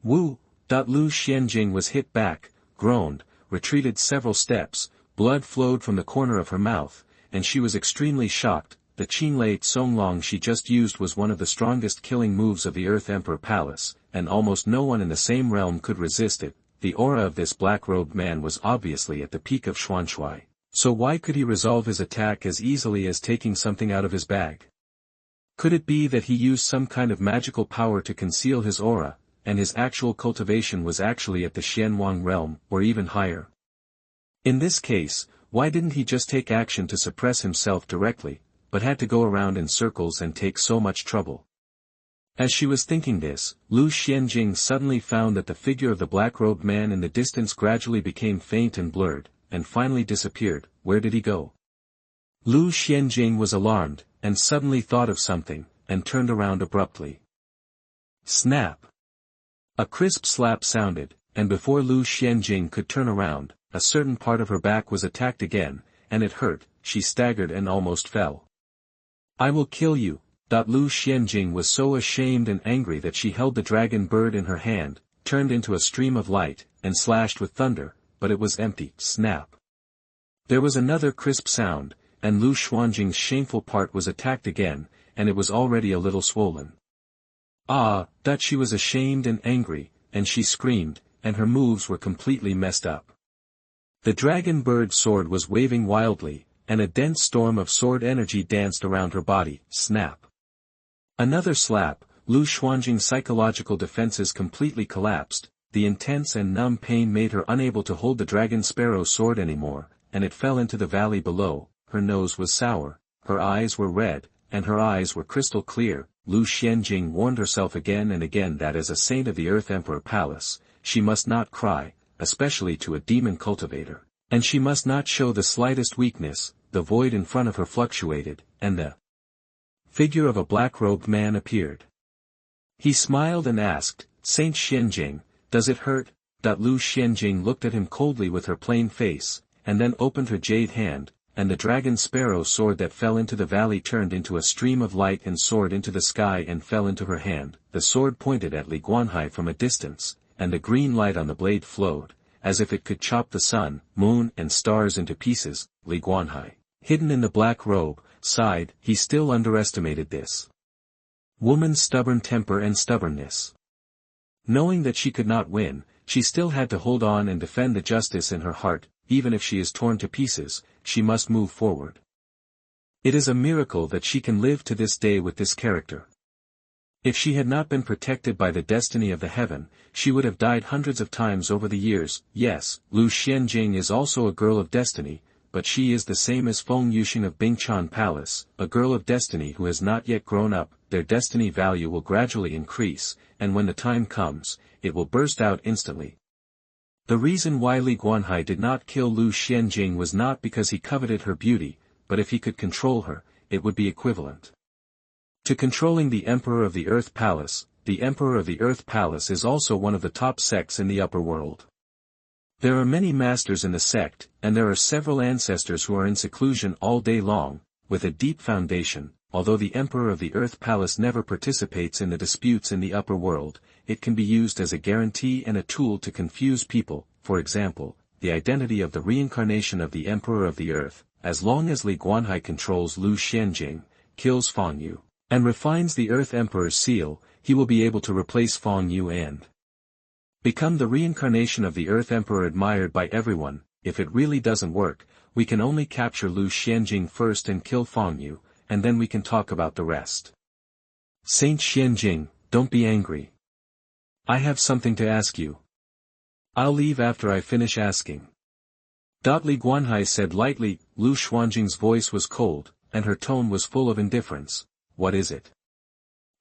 Xuan Jing was hit back, groaned, retreated several steps, blood flowed from the corner of her mouth, and she was extremely shocked. The Qinlei Songlong she just used was one of the strongest killing moves of the Earth Emperor Palace, and almost no one in the same realm could resist it. The aura of this black-robed man was obviously at the peak of Xuanhuan, so why could he resolve his attack as easily as taking something out of his bag? Could it be that he used some kind of magical power to conceal his aura, and his actual cultivation was actually at the Xuanhuan realm, or even higher? In this case, why didn't he just take action to suppress himself directly, but had to go around in circles and take so much trouble? As she was thinking this, Xuan Jing suddenly found that the figure of the black-robed man in the distance gradually became faint and blurred, and finally disappeared. Where did he go? Xuan Jing was alarmed, and suddenly thought of something, and turned around abruptly. Snap! A crisp slap sounded, and before Xuan Jing could turn around, a certain part of her back was attacked again, and it hurt. She staggered and almost fell. I will kill you. Xuan Jing was so ashamed and angry that she held the dragon bird in her hand, turned into a stream of light, and slashed with thunder, but it was empty. Snap! There was another crisp sound, and Xuan Jing's shameful part was attacked again, and it was already a little swollen. She was ashamed and angry, and she screamed, and her moves were completely messed up. The dragon bird sword was waving wildly, and a dense storm of sword energy danced around her body. Snap. Another slap. Xuan Jing's psychological defenses completely collapsed. The intense and numb pain made her unable to hold the dragon sparrow sword anymore, and it fell into the valley below. Her nose was sour, her eyes were red, and her eyes were crystal clear. Xuan Jing warned herself again and again that as a saint of the Earth Emperor Palace, she must not cry, especially to a demon cultivator, and she must not show the slightest weakness. The void in front of her fluctuated, and the figure of a black-robed man appeared. He smiled and asked, "Saint Xuan Jing, does it hurt?" Xuan Jing looked at him coldly with her plain face, and then opened her jade hand, and the dragon sparrow sword that fell into the valley turned into a stream of light and soared into the sky and fell into her hand. The sword pointed at Li Guanhai from a distance, and the green light on the blade flowed, as if it could chop the sun, moon and stars into pieces. Li Guanhai, hidden in the black robe, sighed. He still underestimated this woman's stubborn temper and stubbornness. Knowing that she could not win, she still had to hold on and defend the justice in her heart. Even if she is torn to pieces, she must move forward. It is a miracle that she can live to this day with this character. If she had not been protected by the destiny of the heaven, she would have died hundreds of times over the years. Yes, Xuan Jing is also a girl of destiny, but she is the same as Feng Yuxing of Bingchan Palace, a girl of destiny who has not yet grown up. Their destiny value will gradually increase, and when the time comes, it will burst out instantly. The reason why Li Guanhai did not kill Xuan Jing was not because he coveted her beauty, but if he could control her, it would be equivalent to controlling the Emperor of the Earth Palace. The Emperor of the Earth Palace is also one of the top sects in the upper world. There are many masters in the sect, and there are several ancestors who are in seclusion all day long, with a deep foundation. Although the Emperor of the Earth Palace never participates in the disputes in the upper world, it can be used as a guarantee and a tool to confuse people. For example, the identity of the reincarnation of the Emperor of the Earth. As long as Li Guanhai controls Xuan Jing, kills Feng Yu, and refines the Earth Emperor's seal, he will be able to replace Feng Yu and become the reincarnation of the Earth Emperor admired by everyone. If it really doesn't work, we can only capture Xuan Jing first and kill Feng Yu, and then we can talk about the rest. Saint Xuan Jing, don't be angry. I have something to ask you. I'll leave after I finish asking. Li Guanhai said lightly. Xuan Jing's voice was cold, and her tone was full of indifference. What is it?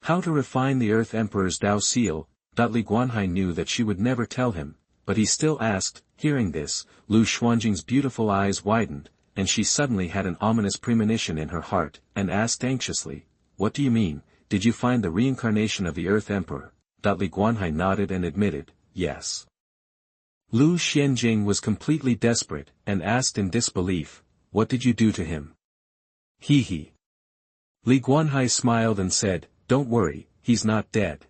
How to refine the Earth Emperor's Dao seal. Li Guanhai knew that she would never tell him, but he still asked. Hearing this, Xuan Jing's beautiful eyes widened, and she suddenly had an ominous premonition in her heart, and asked anxiously, "What do you mean? Did you find the reincarnation of the Earth Emperor?" Li Guanhai nodded and admitted, "Yes." Xuan Jing was completely desperate, and asked in disbelief, "What did you do to him?" He. Li Guanhai smiled and said, "Don't worry, he's not dead."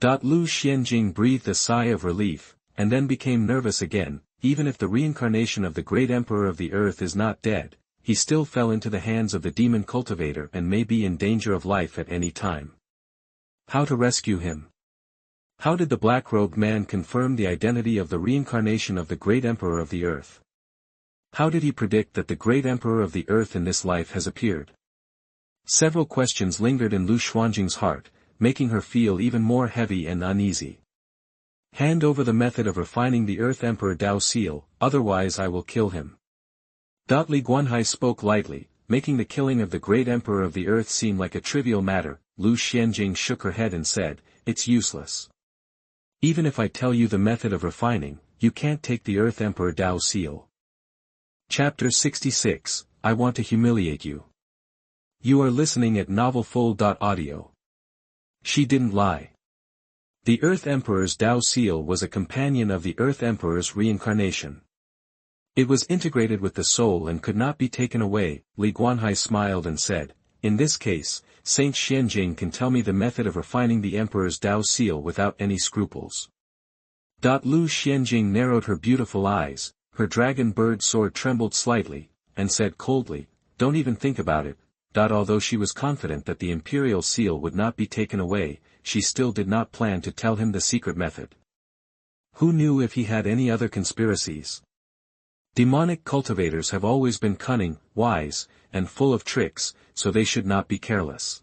Xuan Jing breathed a sigh of relief, and then became nervous again. Even if the reincarnation of the great Emperor of the Earth is not dead, he still fell into the hands of the demon cultivator and may be in danger of life at any time. How to rescue him? How did the black-robed man confirm the identity of the reincarnation of the great Emperor of the Earth? How did he predict that the great Emperor of the Earth in this life has appeared? Several questions lingered in Xuan Jing's heart, making her feel even more heavy and uneasy. Hand over the method of refining the Earth Emperor Dao seal, otherwise I will kill him. Li Guanhai spoke lightly, making the killing of the great Emperor of the Earth seem like a trivial matter. Xuan Jing shook her head and said, "It's useless. Even if I tell you the method of refining, you can't take the Earth Emperor Dao seal." Chapter 66, I Want to Humiliate You. You are listening at novelfull.audio. She didn't lie. The Earth Emperor's Dao seal was a companion of the Earth Emperor's reincarnation. It was integrated with the soul and could not be taken away. Li Guanhai smiled and said, "In this case, Saint Xuan Jing can tell me the method of refining the Emperor's Dao seal without any scruples." Xuan Jing narrowed her beautiful eyes, her dragon bird sword trembled slightly, and said coldly, "Don't even think about it. Although she was confident that the imperial seal would not be taken away, she still did not plan to tell him the secret method. Who knew if he had any other conspiracies? Demonic cultivators have always been cunning, wise, and full of tricks, so they should not be careless.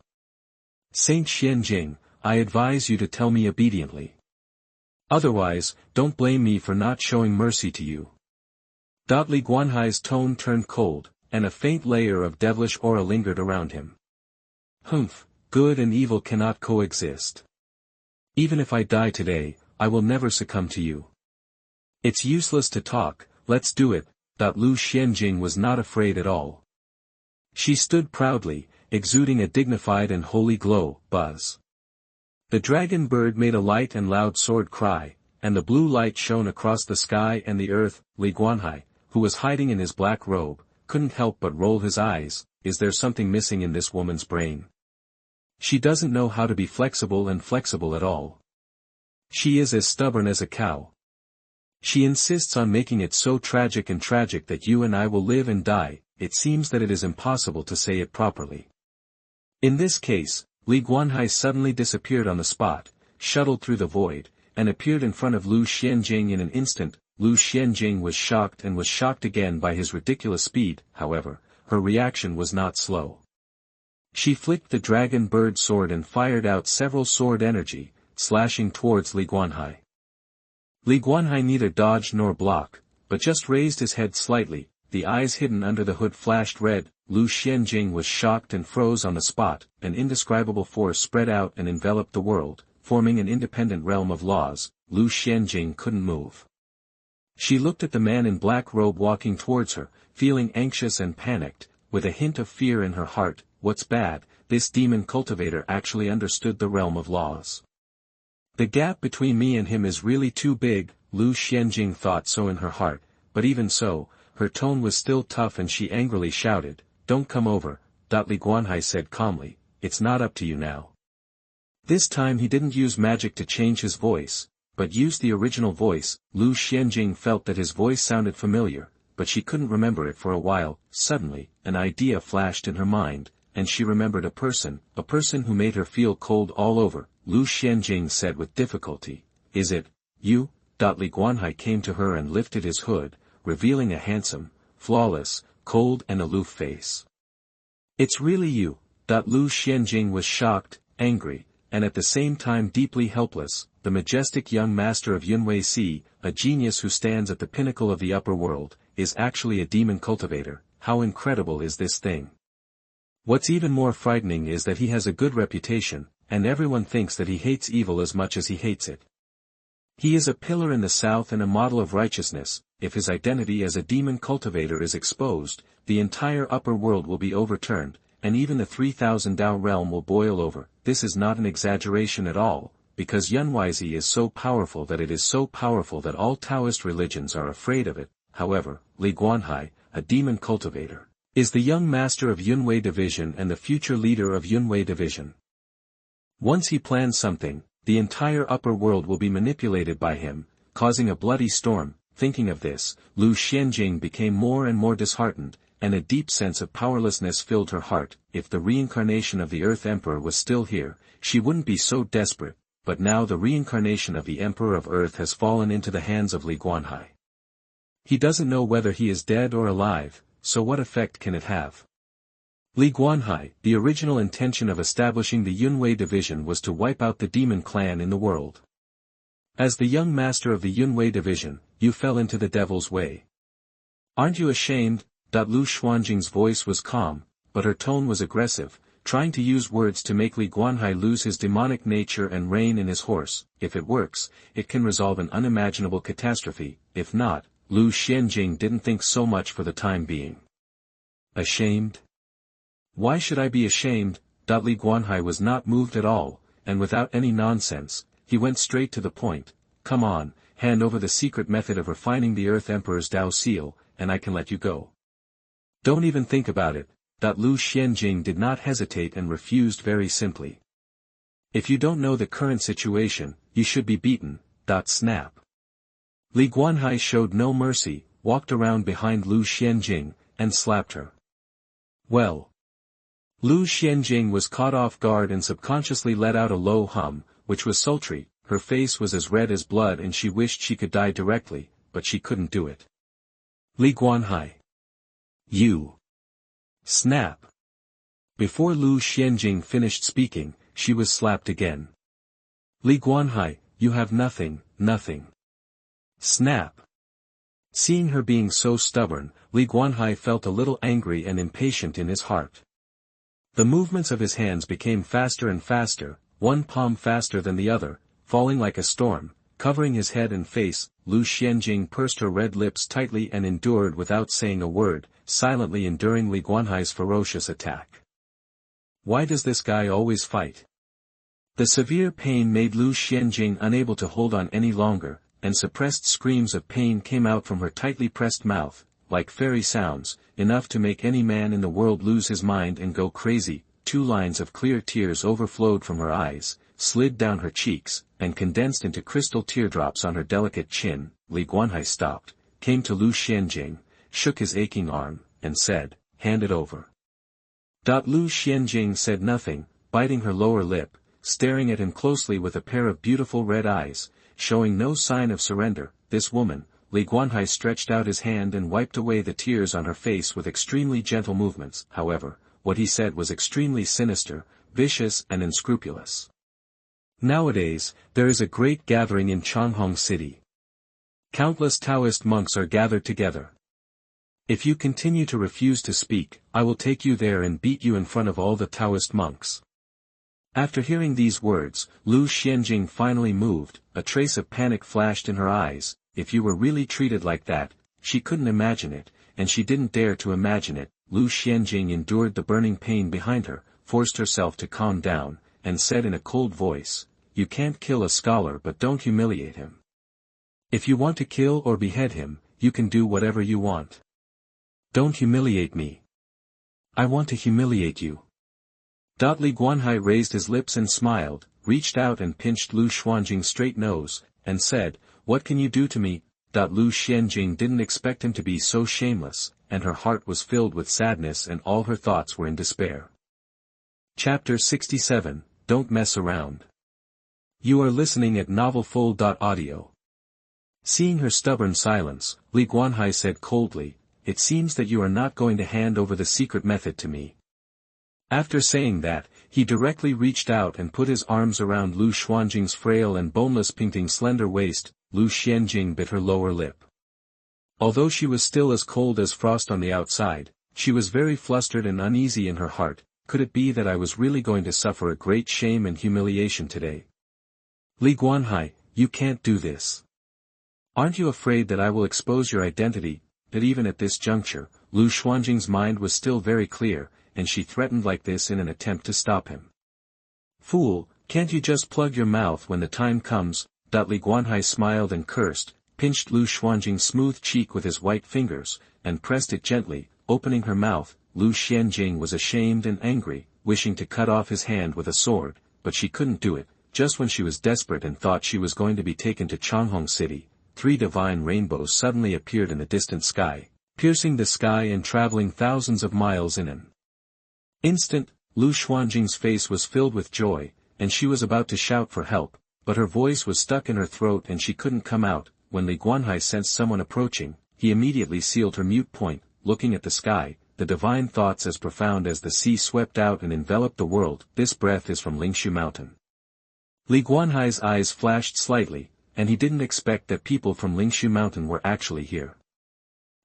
Saint Xuan Jing, I advise you to tell me obediently. Otherwise, don't blame me for not showing mercy to you. Li Guanhai's tone turned cold, and a faint layer of devilish aura lingered around him. Humph, good and evil cannot coexist. Even if I die today, I will never succumb to you. It's useless to talk, let's do it. Lu Xianjing was not afraid at all. She stood proudly, exuding a dignified and holy glow. Buzz. The dragon bird made a light and loud sword cry, and the blue light shone across the sky and the earth. Li Guanhai, who was hiding in his black robe, couldn't help but roll his eyes. Is there something missing in this woman's brain? She doesn't know how to be flexible at all. She is as stubborn as a cow. She insists on making it so tragic that you and I will live and die. It seems that it is impossible to say it properly. In this case, Li Guanhai suddenly disappeared on the spot, shuttled through the void, and appeared in front of Lu Xianjing in an instant. Lu Xianjing was shocked and was shocked again by his ridiculous speed. However, her reaction was not slow. She flicked the dragon bird sword and fired out several sword energy, slashing towards Li Guanhai. Li Guanhai neither dodged nor blocked, but just raised his head slightly. The eyes hidden under the hood flashed red. Lu Xianjing was shocked and froze on the spot. An indescribable force spread out and enveloped the world, forming an independent realm of laws. Lu Xianjing couldn't move. She looked at the man in black robe walking towards her, feeling anxious and panicked, with a hint of fear in her heart. What's bad, this demon cultivator actually understood the realm of laws. The gap between me and him is really too big. Lu Xianjing thought so in her heart, but even so, her tone was still tough and she angrily shouted, "Don't come over." Li Guanhai said calmly, "It's not up to you now." This time he didn't use magic to change his voice, but used the original voice. Lu Xianjing felt that his voice sounded familiar, but she couldn't remember it for a while. Suddenly, an idea flashed in her mind, and she remembered a person who made her feel cold all over. Lu Xianjing said with difficulty, "Is it you?" Li Guanhai came to her and lifted his hood, revealing a handsome, flawless, cold and aloof face. "It's really you." Lu Xianjing was shocked, angry, and at the same time deeply helpless. The majestic young master of Yunwei Sea, a genius who stands at the pinnacle of the upper world, is actually a demon cultivator. How incredible is this thing? What's even more frightening is that he has a good reputation, and everyone thinks that he hates evil as much as he hates it. He is a pillar in the south and a model of righteousness. If his identity as a demon cultivator is exposed, the entire upper world will be overturned, and even the 3,000 Dao realm will boil over. This is not an exaggeration at all, because Yunwei is so powerful that it is so powerful that all Taoist religions are afraid of it. However, Li Guanhai, a demon cultivator, is the young master of Yunwei Division and the future leader of Yunwei Division. Once he plans something, the entire upper world will be manipulated by him, causing a bloody storm. Thinking of this, Lu Xianjing became more and more disheartened, and a deep sense of powerlessness filled her heart. If the reincarnation of the Earth Emperor was still here, she wouldn't be so desperate, but now the reincarnation of the Emperor of Earth has fallen into the hands of Li Guanhai. He doesn't know whether he is dead or alive, so what effect can it have? Li Guanhai, the original intention of establishing the Yunwei Division was to wipe out the demon clan in the world. As the young master of the Yunwei Division, you fell into the devil's way. Aren't you ashamed? Lu Xuanjing's voice was calm, but her tone was aggressive, trying to use words to make Li Guanhai lose his demonic nature and rein in his horse. If it works, it can resolve an unimaginable catastrophe. If not, Lu Xianjing didn't think so much for the time being. Ashamed? Why should I be ashamed? Li Guanhai was not moved at all, and without any nonsense, he went straight to the point. Come on, hand over the secret method of refining the Earth Emperor's Dao seal, and I can let you go. Don't even think about it. Lu Xianjing did not hesitate and refused very simply. If you don't know the current situation, you should be beaten. Snap. Li Guanhai showed no mercy, walked around behind Lu Xianjing, and slapped her. Well. Lu Xianjing was caught off guard and subconsciously let out a low hum, which was sultry. Her face was as red as blood and she wished she could die directly, but she couldn't do it. Li Guanhai. You. Snap. Before Lu Xianjing finished speaking, she was slapped again. Li Guanhai, you have nothing, nothing. Snap. Seeing her being so stubborn, Li Guanhai felt a little angry and impatient in his heart. The movements of his hands became faster and faster, one palm faster than the other, falling like a storm, covering his head and face. Lu Xianjing pursed her red lips tightly and endured without saying a word, silently enduring Li Guanhai's ferocious attack. Why does this guy always fight? The severe pain made Lu Xianjing unable to hold on any longer, and suppressed screams of pain came out from her tightly pressed mouth, like fairy sounds, enough to make any man in the world lose his mind and go crazy. 2 lines of clear tears overflowed from her eyes, slid down her cheeks, and condensed into crystal teardrops on her delicate chin. Li Guanhai stopped, came to Lu Xianjing, shook his aching arm, and said, "Hand it over." Lu Xianjing said nothing, biting her lower lip, staring at him closely with a pair of beautiful red eyes, showing no sign of surrender. This woman. Li Guanhai stretched out his hand and wiped away the tears on her face with extremely gentle movements. However, what he said was extremely sinister, vicious and unscrupulous. Nowadays, there is a great gathering in Changhong City. Countless Taoist monks are gathered together. If you continue to refuse to speak, I will take you there and beat you in front of all the Taoist monks. After hearing these words, Lu Xianjing finally moved. A trace of panic flashed in her eyes. If you were really treated like that, she couldn't imagine it, and she didn't dare to imagine it. Lu Xianjing endured the burning pain behind her, forced herself to calm down, and said in a cold voice, "You can't kill a scholar but don't humiliate him. If you want to kill or behead him, you can do whatever you want. Don't humiliate me. I want to humiliate you." Li Guanhai raised his lips and smiled, reached out and pinched Lu Xuanjing's straight nose, and said, "What can you do to me?" Lu Xianjing didn't expect him to be so shameless, and her heart was filled with sadness and all her thoughts were in despair. Chapter 67, Don't Mess Around. You are listening at novelfull.audio. Seeing her stubborn silence, Li Guanhai said coldly, "It seems that you are not going to hand over the secret method to me." After saying that, he directly reached out and put his arms around Lu Xuanjing's frail and boneless painting slender waist. Lu Xianjing bit her lower lip. Although she was still as cold as frost on the outside, she was very flustered and uneasy in her heart. Could it be that I was really going to suffer a great shame and humiliation today? Li Guanhai, you can't do this. Aren't you afraid that I will expose your identity? But even at this juncture, Lu Xuanjing's mind was still very clear, and she threatened like this in an attempt to stop him. "Fool, can't you just plug your mouth when the time comes?" Li Guanhai smiled and cursed, pinched Lu Xuanjing's smooth cheek with his white fingers, and pressed it gently, opening her mouth. Lu Xianjing was ashamed and angry, wishing to cut off his hand with a sword, but she couldn't do it. Just when she was desperate and thought she was going to be taken to Changhong City, 3 divine rainbows suddenly appeared in the distant sky, piercing the sky and traveling thousands of miles in an instant. Lu Xuanjing's face was filled with joy, and she was about to shout for help, but her voice was stuck in her throat and she couldn't come out. When Li Guanhai sensed someone approaching, he immediately sealed her mute point, looking at the sky, the divine thoughts as profound as the sea swept out and enveloped the world. "This breath is from Lingshu Mountain." Li Guanhai's eyes flashed slightly, and he didn't expect that people from Lingshu Mountain were actually here.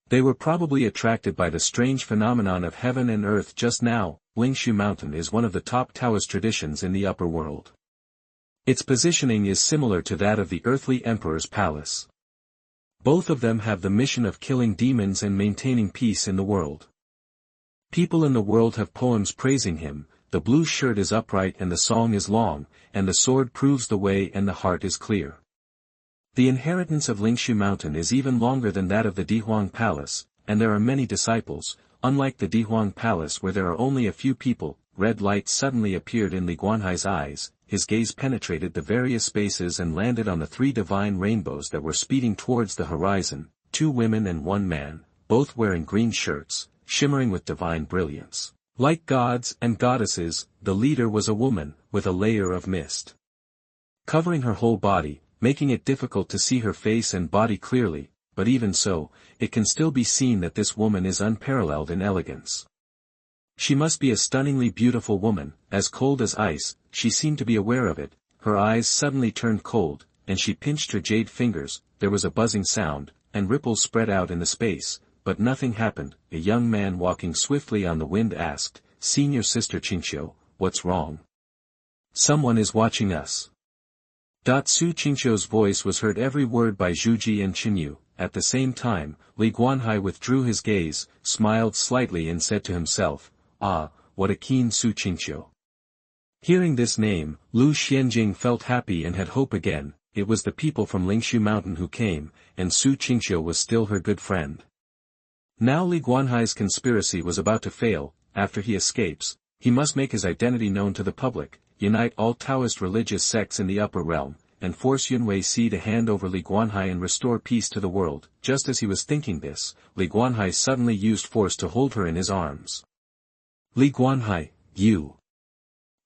They were probably attracted by the strange phenomenon of heaven and earth just now. Lingshu Mountain is one of the top Taoist traditions in the upper world. Its positioning is similar to that of the earthly emperor's palace. Both of them have the mission of killing demons and maintaining peace in the world. People in the world have poems praising him. The blue shirt is upright and the song is long, and the sword proves the way and the heart is clear. The inheritance of Lingshu Mountain is even longer than that of the Dihuang Palace, and there are many disciples. Unlike the Dihuang Palace where there are only a few people, red light suddenly appeared in Li Guanhai's eyes. His gaze penetrated the various spaces and landed on the 3 divine rainbows that were speeding towards the horizon, 2 women and 1 man, both wearing green shirts, shimmering with divine brilliance. Like gods and goddesses, the leader was a woman, with a layer of mist covering her whole body, making it difficult to see her face and body clearly, but even so, it can still be seen that this woman is unparalleled in elegance. She must be a stunningly beautiful woman, as cold as ice. She seemed to be aware of it, her eyes suddenly turned cold, and she pinched her jade fingers. There was a buzzing sound, and ripples spread out in the space, but nothing happened. A young man walking swiftly on the wind asked, "Senior Sister Qingqiu, what's wrong?" "Someone is watching us." Su Qingqiu's voice was heard every word by Zhuji and Qinyu. At the same time, Li Guanhai withdrew his gaze, smiled slightly and said to himself, "Ah, what a keen Su Qingqiu." Hearing this name, Lu Xianjing felt happy and had hope again. It was the people from Lingshu Mountain who came, and Su Qingqiu was still her good friend. Now Li Guanhai's conspiracy was about to fail. After he escapes, he must make his identity known to the public, unite all Taoist religious sects in the upper realm, and force Yunwei to hand over Li Guanhai and restore peace to the world. Just as he was thinking this, Li Guanhai suddenly used force to hold her in his arms. "Li Guanhai, you."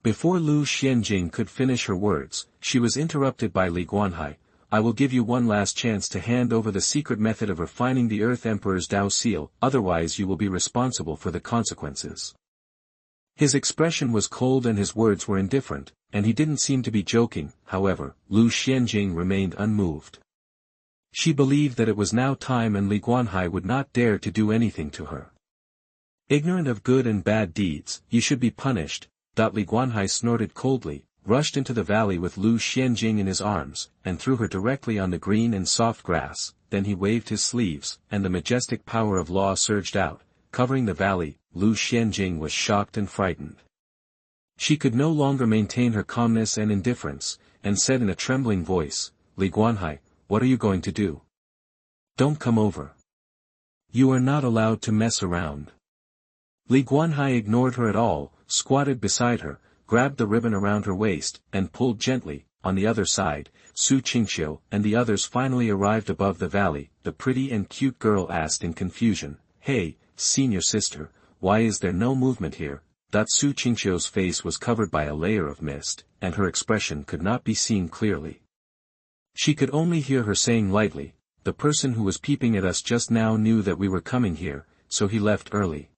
Before Lu Xianjing could finish her words, she was interrupted by Li Guanhai. "I will give you one last chance to hand over the secret method of refining the Earth Emperor's Dao seal, otherwise you will be responsible for the consequences." His expression was cold and his words were indifferent, and he didn't seem to be joking. However, Lu Xianjing remained unmoved. She believed that it was now time and Li Guanhai would not dare to do anything to her. "Ignorant of good and bad deeds, you should be punished." Li Guanhai snorted coldly, rushed into the valley with Lu Xianjing in his arms, and threw her directly on the green and soft grass. Then he waved his sleeves, and the majestic power of law surged out, covering the valley. Lu Xianjing was shocked and frightened. She could no longer maintain her calmness and indifference, and said in a trembling voice, "Li Guanhai, what are you going to do? Don't come over. You are not allowed to mess around." Li Guanhai ignored her at all, squatted beside her, grabbed the ribbon around her waist, and pulled gently. On the other side, Su Qingqiu and the others finally arrived above the valley. The pretty and cute girl asked in confusion, "Hey, senior sister, why is there no movement here?" Su Qingqiu's face was covered by a layer of mist, and her expression could not be seen clearly. She could only hear her saying lightly, "The person who was peeping at us just now knew that we were coming here, so he left early."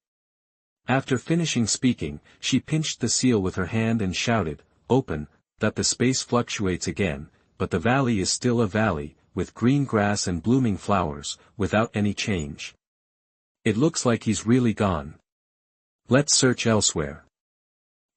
After finishing speaking, she pinched the seal with her hand and shouted, "Open." The space fluctuates again, but the valley is still a valley, with green grass and blooming flowers, without any change. "It looks like he's really gone. Let's search elsewhere."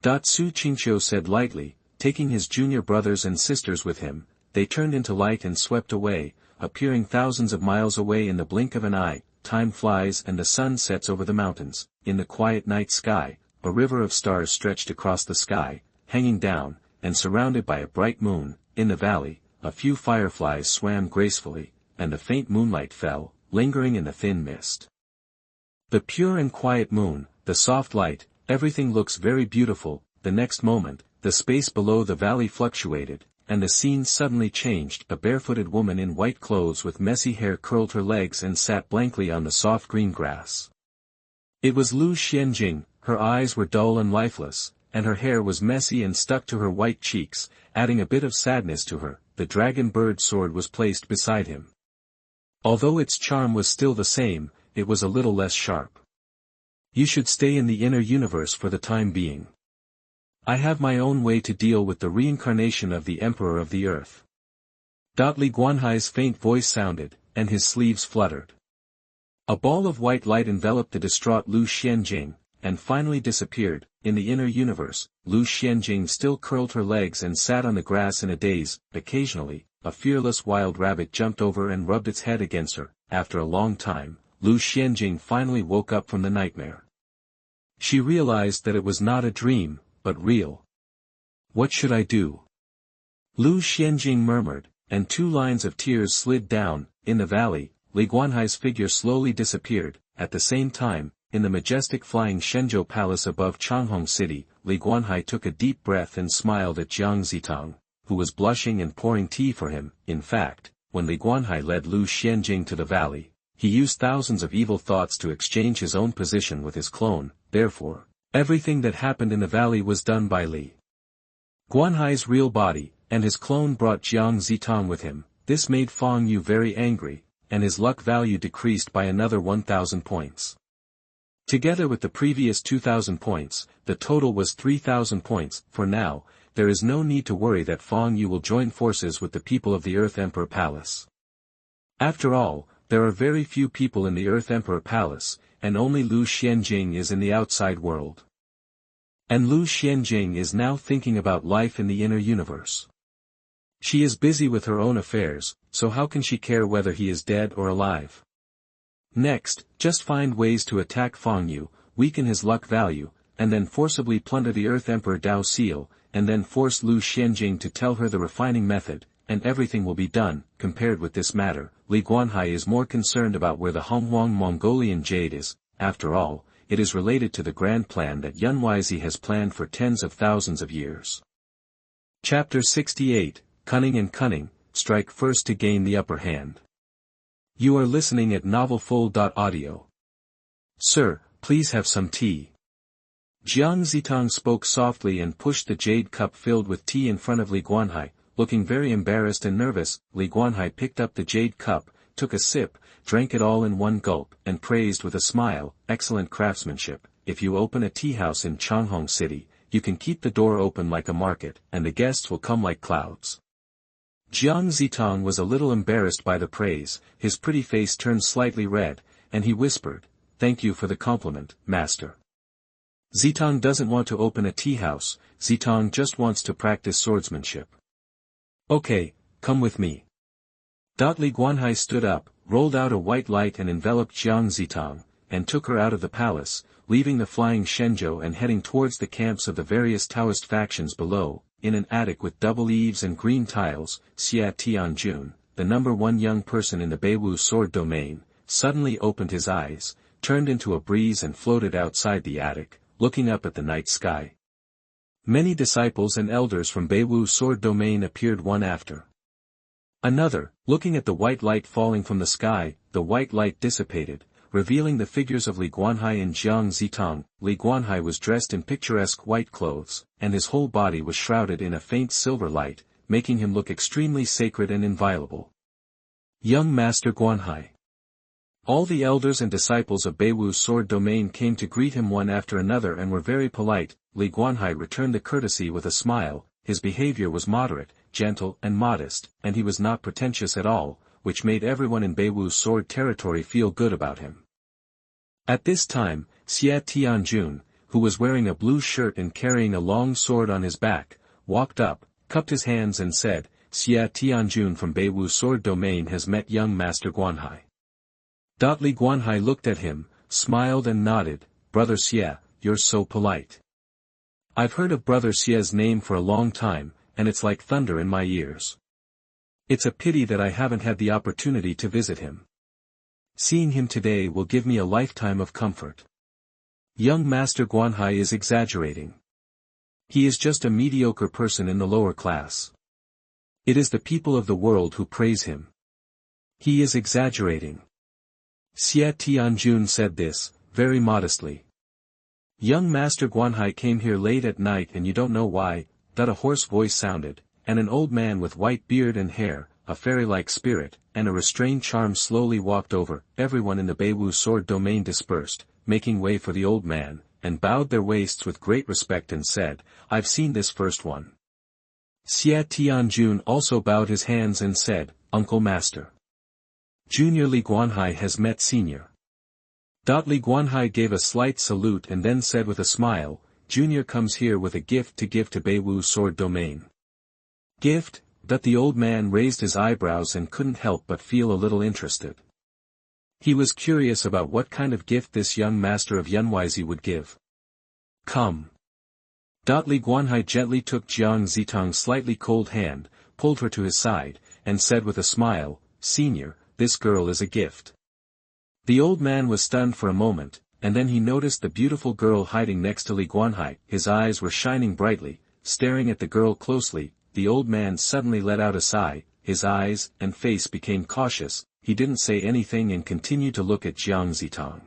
Su Qingqiu said lightly, taking his junior brothers and sisters with him. They turned into light and swept away, appearing thousands of miles away in the blink of an eye. Time flies and the sun sets over the mountains. In the quiet night sky, a river of stars stretched across the sky, hanging down, and surrounded by a bright moon. In the valley, a few fireflies swam gracefully, and the faint moonlight fell, lingering in the thin mist. The pure and quiet moon, the soft light, everything looks very beautiful. The next moment, the space below the valley fluctuated, and the scene suddenly changed. A barefooted woman in white clothes with messy hair curled her legs and sat blankly on the soft green grass. It was Lu Xianjing. Her eyes were dull and lifeless, and her hair was messy and stuck to her white cheeks, adding a bit of sadness to her. The dragon bird sword was placed beside him. Although its charm was still the same, it was a little less sharp. "You should stay in the inner universe for the time being. I have my own way to deal with the reincarnation of the Emperor of the Earth." Li Guanhai's faint voice sounded, and his sleeves fluttered. A ball of white light enveloped the distraught Lu Xianjing, and finally disappeared. In the inner universe, Lu Xianjing still curled her legs and sat on the grass in a daze. Occasionally, a fearless wild rabbit jumped over and rubbed its head against her. After a long time, Lu Xianjing finally woke up from the nightmare. She realized that it was not a dream, but real. "What should I do?" Lu Xianjing murmured, and 2 lines of tears slid down. In the valley, Li Guanhai's figure slowly disappeared. At the same time, in the majestic flying Shenzhou Palace above Changhong City, Li Guanhai took a deep breath and smiled at Jiang Zitang, who was blushing and pouring tea for him. In fact, when Li Guanhai led Lu Xianjing to the valley, he used thousands of evil thoughts to exchange his own position with his clone. Therefore, Everything that happened in the valley was done by Li Guanhai's real body, and his clone brought Jiang Zitang with him. This made Feng Yu very angry, and his luck value decreased by another 1,000 points. Together with the previous 2,000 points, the total was 3,000 points. For now, there is no need to worry that Feng Yu will join forces with the people of the Earth Emperor Palace. After all, there are very few people in the Earth Emperor Palace, and only Xuan Jing is in the outside world. And Xuan Jing is now thinking about life in the inner universe. She is busy with her own affairs, so how can she care whether he is dead or alive? Next, just find ways to attack Feng Yu, weaken his luck value, and then forcibly plunder the Earth Emperor Dao Seal, and then force Xuan Jing to tell her the refining method, and everything will be done. Compared with this matter, Li Guanhai is more concerned about where the Honghuang Mongolian jade is. After all, it is related to the grand plan that Yunwei has planned for tens of thousands of years. Chapter 68, Cunning and Cunning, strike first to gain the upper hand. You are listening at novelfull.audio. Sir, please have some tea. Jiang Zitang spoke softly and pushed the jade cup filled with tea in front of Li Guanhai. Looking very embarrassed and nervous, Li Guanhai picked up the jade cup, took a sip, drank it all in one gulp, and praised with a smile, "Excellent craftsmanship. If you open a tea house in Changhong City, you can keep the door open like a market, and the guests will come like clouds." Jiang Zitang was a little embarrassed by the praise, his pretty face turned slightly red, and he whispered, "Thank you for the compliment, master. Zitang doesn't want to open a tea house, Zitang just wants to practice swordsmanship." "Okay, come with me." Li Guanhai stood up, rolled out a white light and enveloped Jiang Zitang, and took her out of the palace, leaving the flying Shenzhou and heading towards the camps of the various Taoist factions below. In an attic with double eaves and green tiles, Xia Tianjun, the #1 young person in the Beiwu sword domain, suddenly opened his eyes, turned into a breeze and floated outside the attic, looking up at the night sky. Many disciples and elders from Beiwu sword domain appeared one after another. Looking at the white light falling from the sky, the white light dissipated, revealing the figures of Li Guanhai and Jiang Zitang. Li Guanhai was dressed in picturesque white clothes, and his whole body was shrouded in a faint silver light, making him look extremely sacred and inviolable. Young Master Guanhai. All the elders and disciples of Beiwu's sword domain came to greet him one after another and were very polite. Li Guanhai returned the courtesy with a smile. His behavior was moderate, gentle and modest, and he was not pretentious at all, which made everyone in Beiwu's sword territory feel good about him. At this time, Xia Tianjun, who was wearing a blue shirt and carrying a long sword on his back, walked up, cupped his hands and said, "Xia Tianjun from Beiwu sword domain has met young Master Guanhai." Li Guanhai looked at him, smiled and nodded, "Brother Xia, you're so polite. I've heard of Brother Xia's name for a long time, and it's like thunder in my ears. It's a pity that I haven't had the opportunity to visit him. Seeing him today will give me a lifetime of comfort." Young Master Guanhai is exaggerating. He is just a mediocre person in the lower class. It is the people of the world who praise him. He is exaggerating. Xia Tianjun said this, very modestly. "Young Master Guanhai came here late at night and you don't know why." A hoarse voice sounded, and an old man with white beard and hair, a fairy-like spirit, and a restrained charm slowly walked over. Everyone in the Beiwu sword domain dispersed, making way for the old man, and bowed their waists with great respect and said, "I've seen this first one." Xia Tianjun also bowed his hands and said, "Uncle Master. Junior Li Guanhai has met Senior." Li Guanhai gave a slight salute and then said with a smile, "Junior comes here with a gift to give to Beiwu sword domain." "Gift?" The old man raised his eyebrows and couldn't help but feel a little interested. He was curious about what kind of gift this young master of Yunwei would give. "Come." Li Guanhai gently took Jiang Zitang's slightly cold hand, pulled her to his side, and said with a smile, "Senior, this girl is a gift." The old man was stunned for a moment, and then he noticed the beautiful girl hiding next to Li Guanhai. His eyes were shining brightly, staring at the girl closely. The old man suddenly let out a sigh, his eyes and face became cautious, he didn't say anything and continued to look at Jiang Zitang.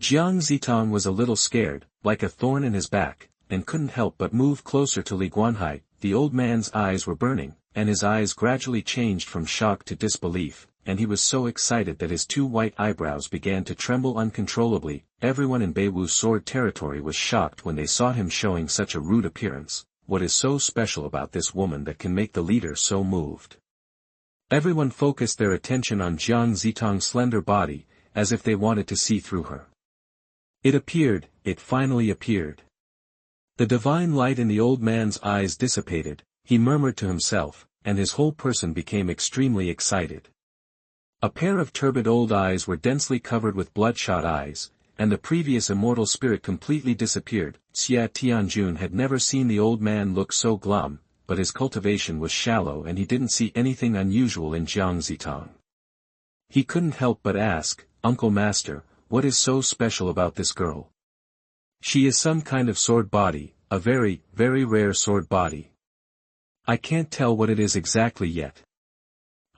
Jiang Zitang was a little scared, like a thorn in his back, and couldn't help but move closer to Li Guanhai. The old man's eyes were burning, and his eyes gradually changed from shock to disbelief, and he was so excited that his two white eyebrows began to tremble uncontrollably. Everyone in Beiwu's sword territory was shocked when they saw him showing such a rude appearance. What is so special about this woman that can make the leader so moved? Everyone focused their attention on Jiang Zitang's slender body, as if they wanted to see through her. It finally appeared. The divine light in the old man's eyes dissipated, he murmured to himself, and his whole person became extremely excited. A pair of turbid old eyes were densely covered with bloodshot eyes, and the previous immortal spirit completely disappeared. Xia Tianjun had never seen the old man look so glum, but his cultivation was shallow and he didn't see anything unusual in Jiang Zitang. He couldn't help but ask, "Uncle Master, what is so special about this girl? She is some kind of sword body, a very, very rare sword body. I can't tell what it is exactly yet.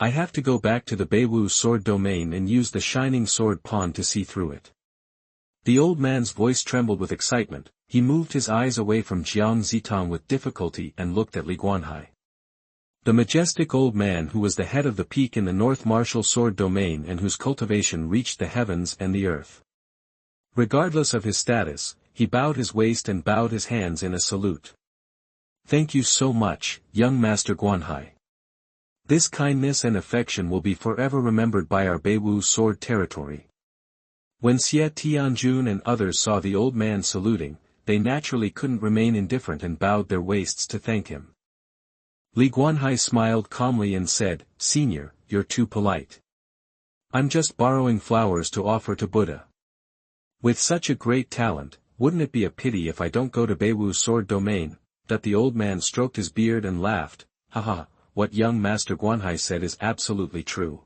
I have to go back to the Beiwu sword domain and use the shining sword pawn to see through it." The old man's voice trembled with excitement. He moved his eyes away from Jiang Zitang with difficulty and looked at Li Guanhai. The majestic old man who was the head of the peak in the North Martial Sword domain and whose cultivation reached the heavens and the earth. Regardless of his status, he bowed his waist and bowed his hands in a salute. "Thank you so much, young Master Guanhai. This kindness and affection will be forever remembered by our Beiwu sword territory." When Xia Tianjun and others saw the old man saluting, they naturally couldn't remain indifferent and bowed their waists to thank him. Li Guanhai smiled calmly and said, "Senior, you're too polite. I'm just borrowing flowers to offer to Buddha. With such a great talent, wouldn't it be a pity if I don't go to Beiwu's sword domain?" That the old man stroked his beard and laughed. "Haha, what young Master Guanhai said is absolutely true.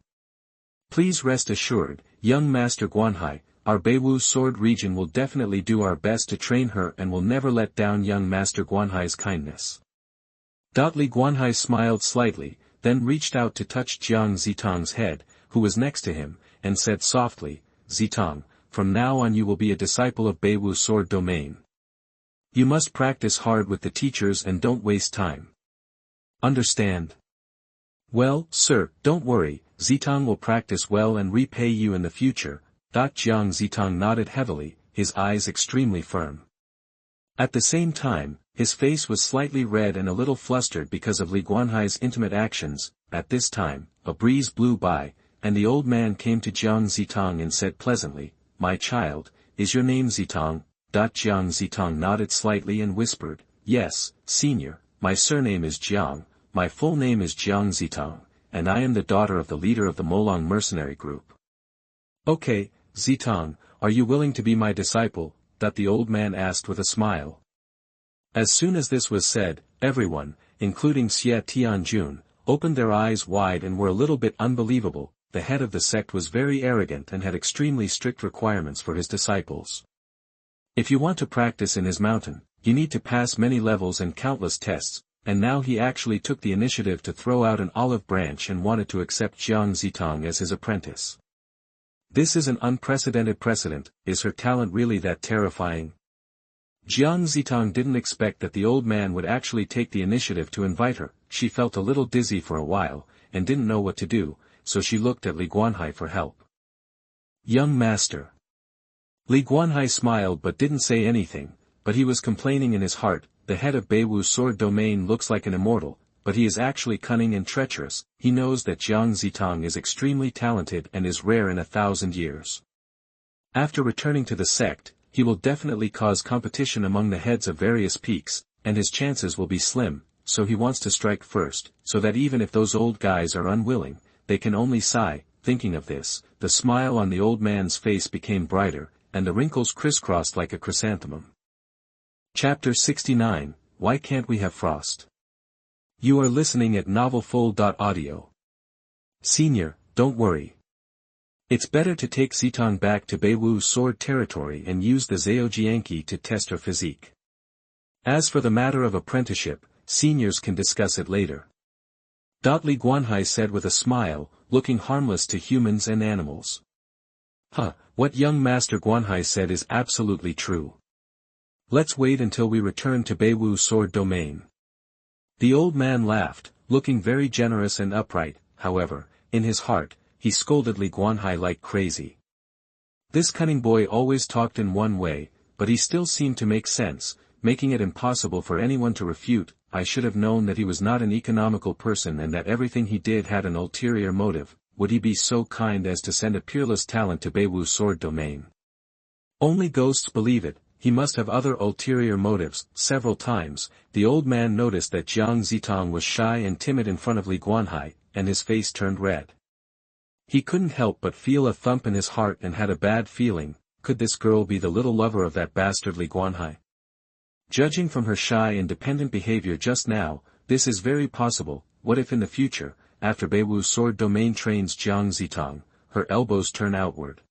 Please rest assured, young Master Guanhai, our Beiwu sword region will definitely do our best to train her and will never let down young Master Guanhai's kindness." Li Guanhai smiled slightly, then reached out to touch Jiang Zitang's head, who was next to him, and said softly, "Zitang, from now on you will be a disciple of Beiwu sword domain. You must practice hard with the teachers and don't waste time. Understand?" "Well, sir, don't worry, Zitang will practice well and repay you in the future." Jiang Zitang nodded heavily, his eyes extremely firm. At the same time, his face was slightly red and a little flustered because of Li Guanhai's intimate actions. At this time, a breeze blew by, and the old man came to Jiang Zitang and said pleasantly, "My child, is your name Zitang?" Jiang Zitang nodded slightly and whispered, "Yes, senior, my surname is Jiang, my full name is Jiang Zitang, and I am the daughter of the leader of the Molang mercenary group." "Okay, Zitang, are you willing to be my disciple?" the old man asked with a smile. As soon as this was said, everyone, including Xia Tianjun, opened their eyes wide and were a little bit unbelievable. The head of the sect was very arrogant and had extremely strict requirements for his disciples. If you want to practice in his mountain, you need to pass many levels and countless tests, and now he actually took the initiative to throw out an olive branch and wanted to accept Jiang Zitang as his apprentice. This is an unprecedented precedent. Is her talent really that terrifying? Jiang Zitang didn't expect that the old man would actually take the initiative to invite her. She felt a little dizzy for a while, and didn't know what to do, so she looked at Li Guanhai for help. "Young master." Li Guanhai smiled but didn't say anything, but he was complaining in his heart, "The head of Beiwu's sword domain looks like an immortal, but he is actually cunning and treacherous. He knows that Jiang Zitang is extremely talented and is rare in 1,000 years. After returning to the sect, he will definitely cause competition among the heads of various peaks, and his chances will be slim, so he wants to strike first, so that even if those old guys are unwilling, they can only sigh." Thinking of this, the smile on the old man's face became brighter, and the wrinkles crisscrossed like a chrysanthemum. Chapter 69, Why Can't We Have Frost? You are listening at novelfull.audio. Senior, don't worry. It's better to take Zitang back to Beiwu's sword territory and use the Zhaojianqi to test her physique. As for the matter of apprenticeship, seniors can discuss it later. Li Guanhai said with a smile, looking harmless to humans and animals. What young Master Guanhai said is absolutely true. Let's wait until we return to Beiwu Sword Domain. The old man laughed, looking very generous and upright. However, in his heart, he scolded Li Guanhai like crazy. This cunning boy always talked in one way, but he still seemed to make sense, making it impossible for anyone to refute. I should have known that he was not an economical person and that everything he did had an ulterior motive. Would he be so kind as to send a peerless talent to Beiwu Sword Domain? Only ghosts believe it. He must have other ulterior motives. Several times, the old man noticed that Jiang Zitang was shy and timid in front of Li Guanhai, and his face turned red. He couldn't help but feel a thump in his heart and had a bad feeling. Could this girl be the little lover of that bastard Li Guanhai? Judging from her shy and dependent behavior just now, this is very possible. What if in the future, after Beiwu Sword Domain trains Jiang Zitang, her elbows turn outward?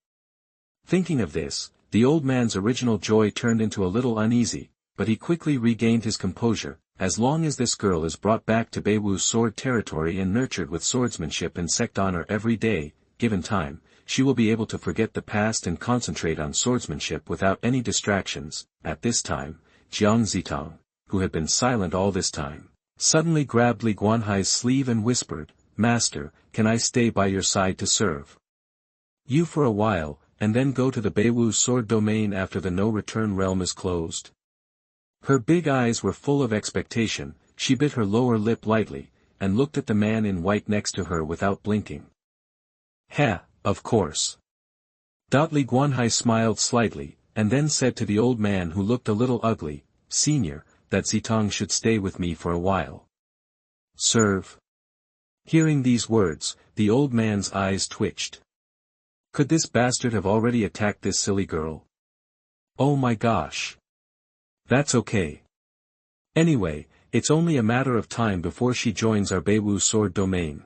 Thinking of this, the old man's original joy turned into a little uneasy, but he quickly regained his composure. As long as this girl is brought back to Beiwu Sword territory and nurtured with swordsmanship and sect honor every day, given time, she will be able to forget the past and concentrate on swordsmanship without any distractions. At this time, Jiang Zitang, who had been silent all this time, suddenly grabbed Li Guanhai's sleeve and whispered, "Master, can I stay by your side to serve you for a while, and then go to the Beiwu Sword Domain after the no-return realm is closed?" Her big eyes were full of expectation. She bit her lower lip lightly, and looked at the man in white next to her without blinking. Of course. Li Guanhai smiled slightly, and then said to the old man who looked a little ugly, "Senior, that Zitang should stay with me for a while." "Serve?" Hearing these words, the old man's eyes twitched. Could this bastard have already attacked this silly girl? Oh my gosh. That's okay. Anyway, it's only a matter of time before she joins our Beiwu Sword Domain.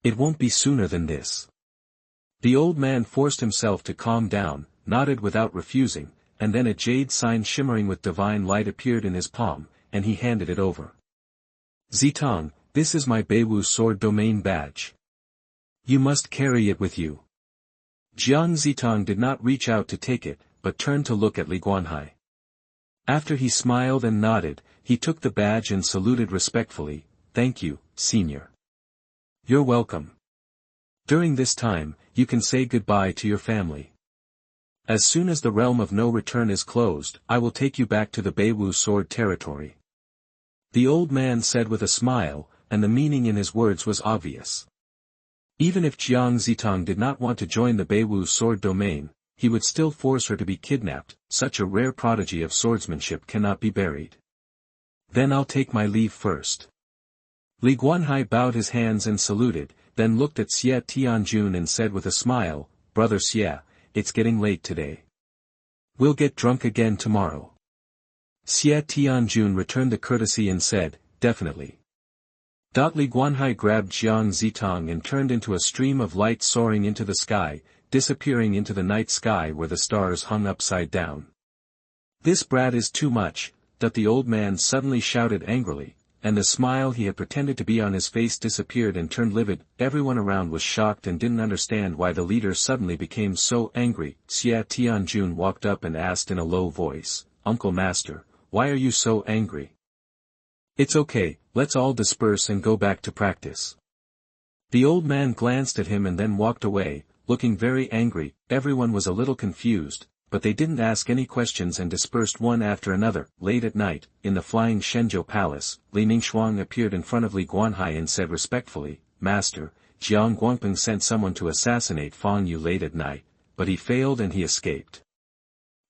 It won't be sooner than this. The old man forced himself to calm down, nodded without refusing, and then a jade sign shimmering with divine light appeared in his palm, and he handed it over. "Zitang, this is my Beiwu Sword Domain badge. You must carry it with you." Jiang Zitang did not reach out to take it, but turned to look at Li Guanhai. After he smiled and nodded, he took the badge and saluted respectfully. "Thank you, Senior." "You're welcome. During this time, you can say goodbye to your family. As soon as the realm of no return is closed, I will take you back to the Beiwu Sword territory." The old man said with a smile, and the meaning in his words was obvious. Even if Jiang Zitang did not want to join the Beiwu Sword Domain, he would still force her to be kidnapped. Such a rare prodigy of swordsmanship cannot be buried. "Then I'll take my leave first." Li Guanhai bowed his hands and saluted, then looked at Xie Tianjun and said with a smile, "Brother Xie, it's getting late today. We'll get drunk again tomorrow." Xie Tianjun returned the courtesy and said, "Definitely." Li Guanhai grabbed Jiang Zitang and turned into a stream of light soaring into the sky, disappearing into the night sky where the stars hung upside down. "This brat is too much," the old man suddenly shouted angrily, and the smile he had pretended to be on his face disappeared and turned livid. Everyone around was shocked and didn't understand why the leader suddenly became so angry. Xie Tianjun walked up and asked in a low voice, "Uncle Master, why are you so angry?" "It's okay, let's all disperse and go back to practice." The old man glanced at him and then walked away, looking very angry. Everyone was a little confused, but they didn't ask any questions and dispersed one after another. Late at night, in the flying Shenzhou Palace, Li Ningxuang appeared in front of Li Guanhai and said respectfully, "Master, Jiang Guangping sent someone to assassinate Fang Yu late at night, but he failed and he escaped."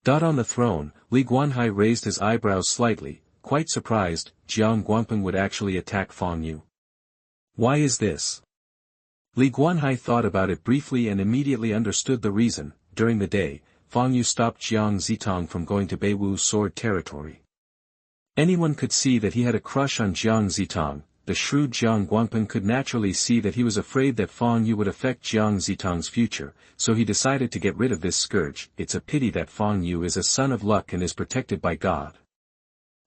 On the throne, Li Guanhai raised his eyebrows slightly, quite surprised. Jiang Guangping would actually attack Fang Yu. Why is this? Li Guanhai thought about it briefly and immediately understood the reason. During the day, Fang Yu stopped Jiang Zitang from going to Beiwu Sword territory. Anyone could see that he had a crush on Jiang Zitang. The shrewd Jiang Guangping could naturally see that he was afraid that Fang Yu would affect Jiang Zitang's future, so he decided to get rid of this scourge. It's a pity that Fang Yu is a son of luck and is protected by God.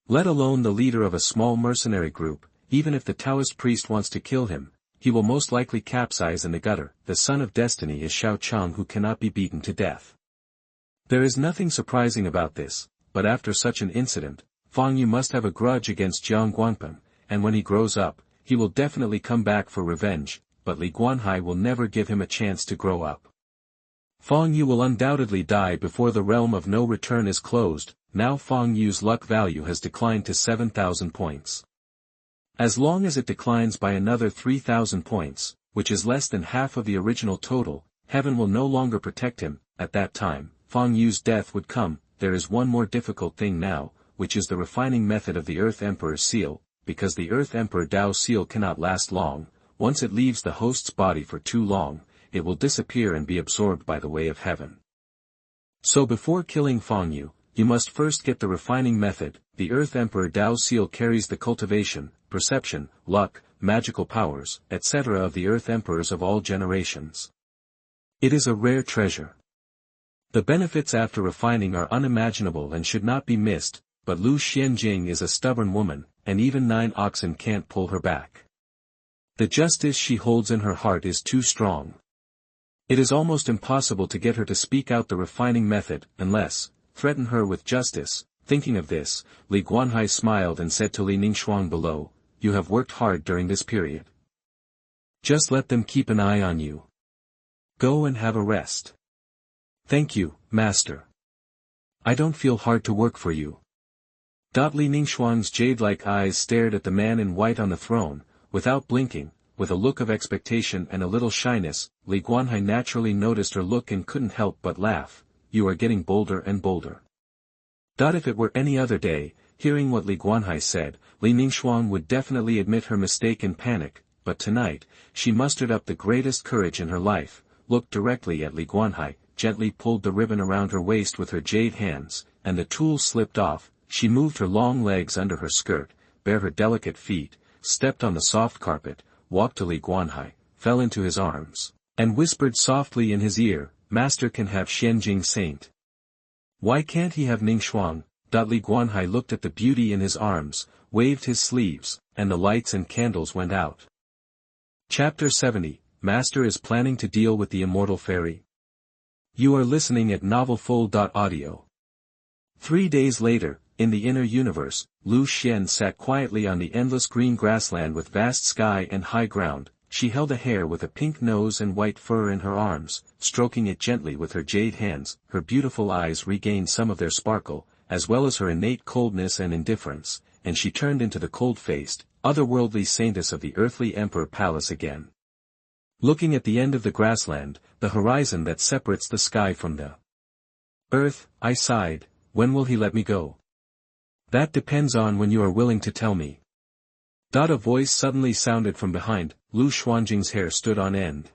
Let alone the leader of a small mercenary group. Even if the Taoist priest wants to kill him, he will most likely capsize in the gutter. The son of destiny is Xiao Chang, who cannot be beaten to death. There is nothing surprising about this, but after such an incident, Fang Yu must have a grudge against Jiang Guangpeng, and when he grows up, he will definitely come back for revenge, but Li Guanhai will never give him a chance to grow up. Fang Yu will undoubtedly die before the realm of no return is closed. Now Fang Yu's luck value has declined to 7,000 points. As long as it declines by another 3,000 points, which is less than half of the original total, heaven will no longer protect him. At that time, Fang Yu's death would come. There is one more difficult thing now, which is the refining method of the Earth Emperor's seal, because the Earth Emperor Dao seal cannot last long. Once it leaves the host's body for too long, it will disappear and be absorbed by the way of heaven. So before killing Fang Yu, you must first get the refining method. The Earth Emperor Dao seal carries the cultivation, perception, luck, magical powers, etc. of the Earth Emperors of all generations. It is a rare treasure. The benefits after refining are unimaginable and should not be missed, but Lu Xianjing is a stubborn woman, and even 9 oxen can't pull her back. The justice she holds in her heart is too strong. It is almost impossible to get her to speak out the refining method, unless, threaten her with justice. Thinking of this, Li Guanhai smiled and said to Li Ningxuang below, "You have worked hard during this period. Just let them keep an eye on you. Go and have a rest." "Thank you, master. I don't feel hard to work for you." Li Ningxuang's jade-like eyes stared at the man in white on the throne, without blinking, with a look of expectation and a little shyness. Li Guanhai naturally noticed her look and couldn't help but laugh. "You are getting bolder and bolder." If it were any other day, hearing what Li Guanhai said, Li Ningxuang would definitely admit her mistake and panic, but tonight, she mustered up the greatest courage in her life, looked directly at Li Guanhai, gently pulled the ribbon around her waist with her jade hands, and the tool slipped off. She moved her long legs under her skirt, bare her delicate feet, stepped on the soft carpet, walked to Li Guanhai, fell into his arms, and whispered softly in his ear, "Master can have Xianjing Saint. Why can't he have Ningxuang?" Li Guanhai looked at the beauty in his arms, waved his sleeves, and the lights and candles went out. Chapter 70, Master is planning to deal with the Immortal Fairy. You are listening at novelfull.audio. 3 days later, in the inner universe, Lu Xian sat quietly on the endless green grassland with vast sky and high ground. She held a hare with a pink nose and white fur in her arms, stroking it gently with her jade hands. Her beautiful eyes regained some of their sparkle, as well as her innate coldness and indifference, and she turned into the cold-faced, otherworldly Saintess of the earthly Emperor Palace again. Looking at the end of the grassland, the horizon that separates the sky from the earth, I sighed, "When will he let me go?" "That depends on when you are willing to tell me." A voice suddenly sounded from behind. Lu Xuanjing's hair stood on end.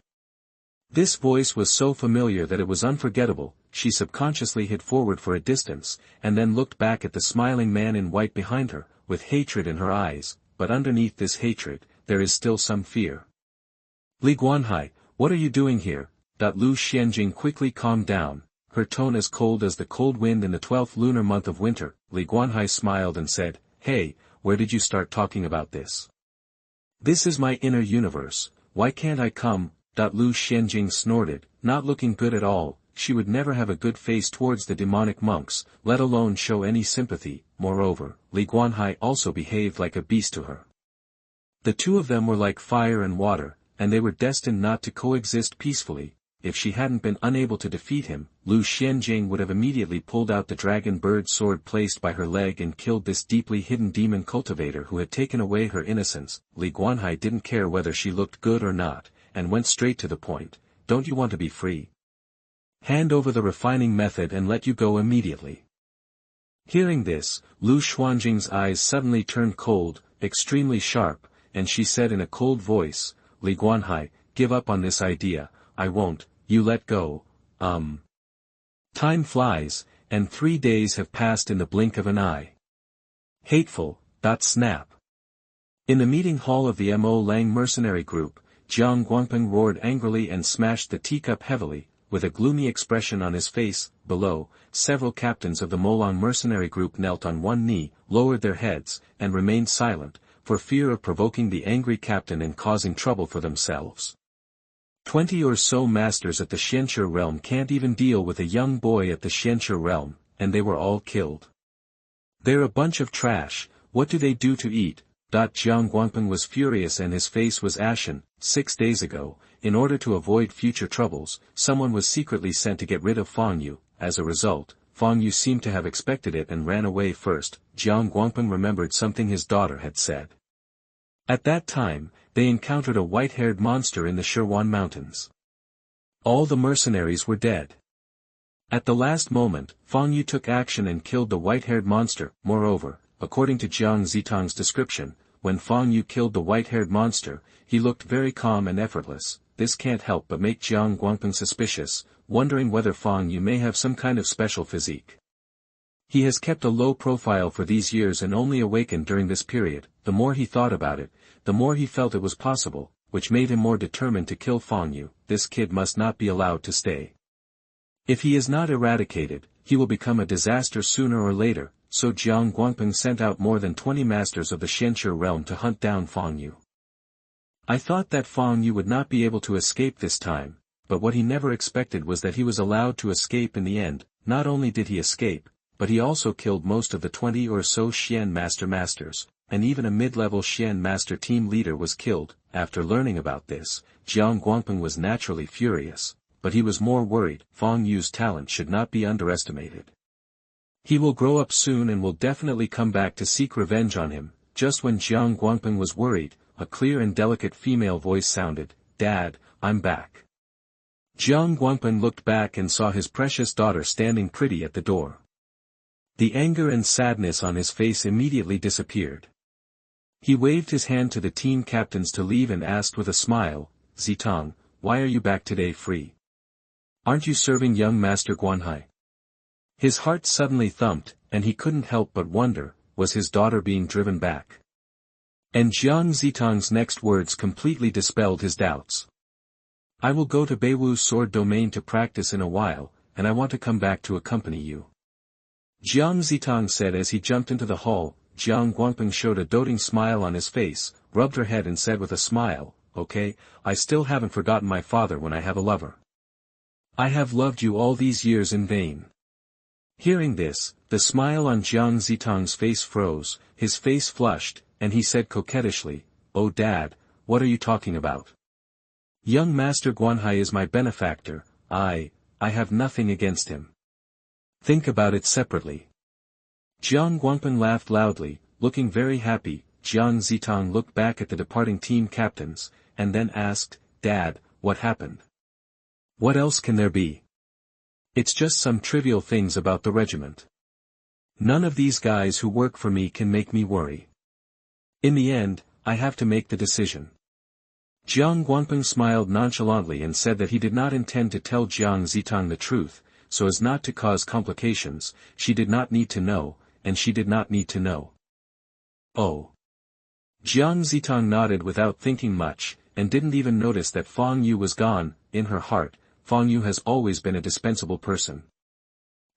This voice was so familiar that it was unforgettable. She subconsciously hid forward for a distance, and then looked back at the smiling man in white behind her, with hatred in her eyes, but underneath this hatred, there is still some fear. "Li Guanhai, what are you doing here?" Lu Xianjing quickly calmed down, her tone as cold as the cold wind in the 12th lunar month of winter. Li Guanhai smiled and said, "Hey, where did you start talking about this?" "This is my inner universe, why can't I come?" Lu Xianjing snorted, not looking good at all. She would never have a good face towards the demonic monks, let alone show any sympathy. Moreover, Li Guanhai also behaved like a beast to her. The two of them were like fire and water, and they were destined not to coexist peacefully. If she hadn't been unable to defeat him, Lu Xianjing would have immediately pulled out the dragon bird sword placed by her leg and killed this deeply hidden demon cultivator who had taken away her innocence. Li Guanhai didn't care whether she looked good or not, and went straight to the point. "Don't you want to be free? Hand over the refining method and let you go immediately." Hearing this, Lu Xuanjing's eyes suddenly turned cold, extremely sharp, and she said in a cold voice, "Li Guanhai, give up on this idea. I won't. You let go." Time flies, and 3 days have passed in the blink of an eye. Hateful. Snap. In the meeting hall of the Molang mercenary group, Jiang Guangpeng roared angrily and smashed the teacup heavily, with a gloomy expression on his face. Below, several captains of the Molang mercenary group knelt on one knee, lowered their heads, and remained silent, for fear of provoking the angry captain and causing trouble for themselves. 20 or so masters at the Xianxia realm can't even deal with a young boy at the Xianxia realm, and they were all killed. They're a bunch of trash. What do they do to eat? Jiang Guangpeng was furious and his face was ashen. 6 days ago, in order to avoid future troubles, someone was secretly sent to get rid of Fang Yu. As a result, Fang Yu seemed to have expected it and ran away first. Jiang Guangpeng remembered something his daughter had said. At that time, they encountered a white-haired monster in the Xuanhuan mountains. All the mercenaries were dead. At the last moment, Fang Yu took action and killed the white-haired monster. Moreover, according to Jiang Zitang's description, when Fang Yu killed the white-haired monster, he looked very calm and effortless. This can't help but make Jiang Guangpeng suspicious, wondering whether Fang Yu may have some kind of special physique. He has kept a low profile for these years and only awakened during this period. The more he thought about it, the more he felt it was possible, which made him more determined to kill Fang Yu. This kid must not be allowed to stay. If he is not eradicated, he will become a disaster sooner or later, so Jiang Guangpeng sent out more than 20 masters of the Xianxia realm to hunt down Fang Yu. I thought that Fang Yu would not be able to escape this time, but what he never expected was that he was allowed to escape in the end. Not only did he escape, but he also killed most of the 20 or so Xian masters, and even a mid-level Xian master team leader was killed. After learning about this, Jiang Guangpeng was naturally furious, but he was more worried. Fang Yu's talent should not be underestimated. He will grow up soon and will definitely come back to seek revenge on him. Just when Jiang Guangpeng was worried, a clear and delicate female voice sounded, "Dad, I'm back." Jiang Guangpeng looked back and saw his precious daughter standing pretty at the door. The anger and sadness on his face immediately disappeared. He waved his hand to the team captains to leave and asked with a smile, "Zitang, why are you back today free? Aren't you serving young Master Guanhai?" His heart suddenly thumped, and he couldn't help but wonder, was his daughter being driven back? And Jiang Zitang's next words completely dispelled his doubts. "I will go to Beiwu's sword domain to practice in a while, and I want to come back to accompany you," Jiang Zitang said as he jumped into the hall. Jiang Guangpeng showed a doting smile on his face, rubbed her head and said with a smile, "Okay, I still haven't forgotten my father when I have a lover. I have loved you all these years in vain." Hearing this, the smile on Jiang Zitang's face froze, his face flushed, and he said coquettishly, "Oh Dad, what are you talking about? Young Master Guanhai is my benefactor. I have nothing against him. Think about it separately." Jiang Guangpeng laughed loudly, looking very happy. Jiang Zitang looked back at the departing team captains, and then asked, "Dad, what happened? What else can there be? It's just some trivial things about the regiment. None of these guys who work for me can make me worry. In the end, I have to make the decision." Jiang Guangpeng smiled nonchalantly and said that he did not intend to tell Jiang Zitang the truth, so as not to cause complications. She did not need to know, and she did not need to know. "Oh." Jiang Zitang nodded without thinking much, and didn't even notice that Fang Yu was gone. In her heart, Fang Yu has always been a dispensable person.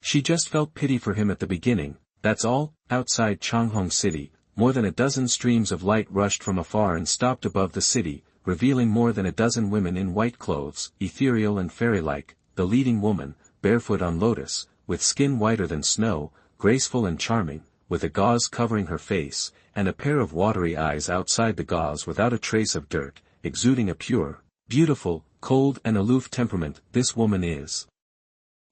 She just felt pity for him at the beginning, that's all. Outside Changhong City, more than a dozen streams of light rushed from afar and stopped above the city, revealing more than a dozen women in white clothes, ethereal and fairy-like. The leading woman, barefoot on lotus, with skin whiter than snow, graceful and charming, with a gauze covering her face, and a pair of watery eyes outside the gauze without a trace of dirt, exuding a pure, beautiful, cold and aloof temperament. This woman is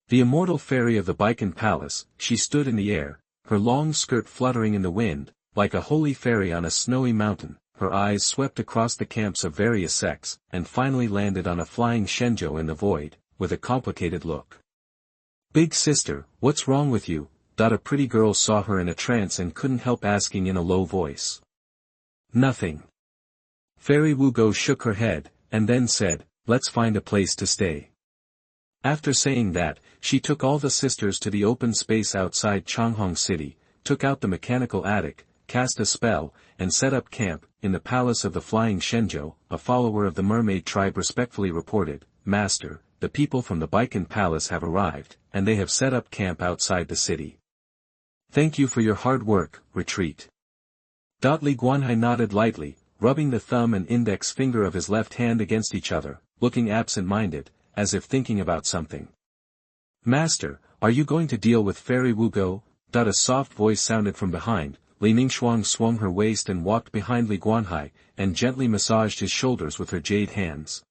the Immortal Fairy of the Baikan Palace. She stood in the air, her long skirt fluttering in the wind, like a holy fairy on a snowy mountain. Her eyes swept across the camps of various sects, and finally landed on a flying Shenzhou in the void, with a complicated look. "Big sister, what's wrong with you?" A pretty girl saw her in a trance and couldn't help asking in a low voice. "Nothing." Fairy Wugo shook her head, and then said, "Let's find a place to stay." After saying that, she took all the sisters to the open space outside Changhong City, took out the mechanical attic, cast a spell, and set up camp. In the palace of the flying Shenzhou, a follower of the mermaid tribe respectfully reported, "Master, the people from the Baikan Palace have arrived, and they have set up camp outside the city. Thank you for your hard work. Retreat." Li Guanhai nodded lightly, rubbing the thumb and index finger of his left hand against each other, looking absent-minded, as if thinking about something. Master, are you going to deal with Fairy Wugo? A soft voice sounded from behind. Li Ningshuang swung her waist and walked behind Li Guanhai, and gently massaged his shoulders with her jade hands.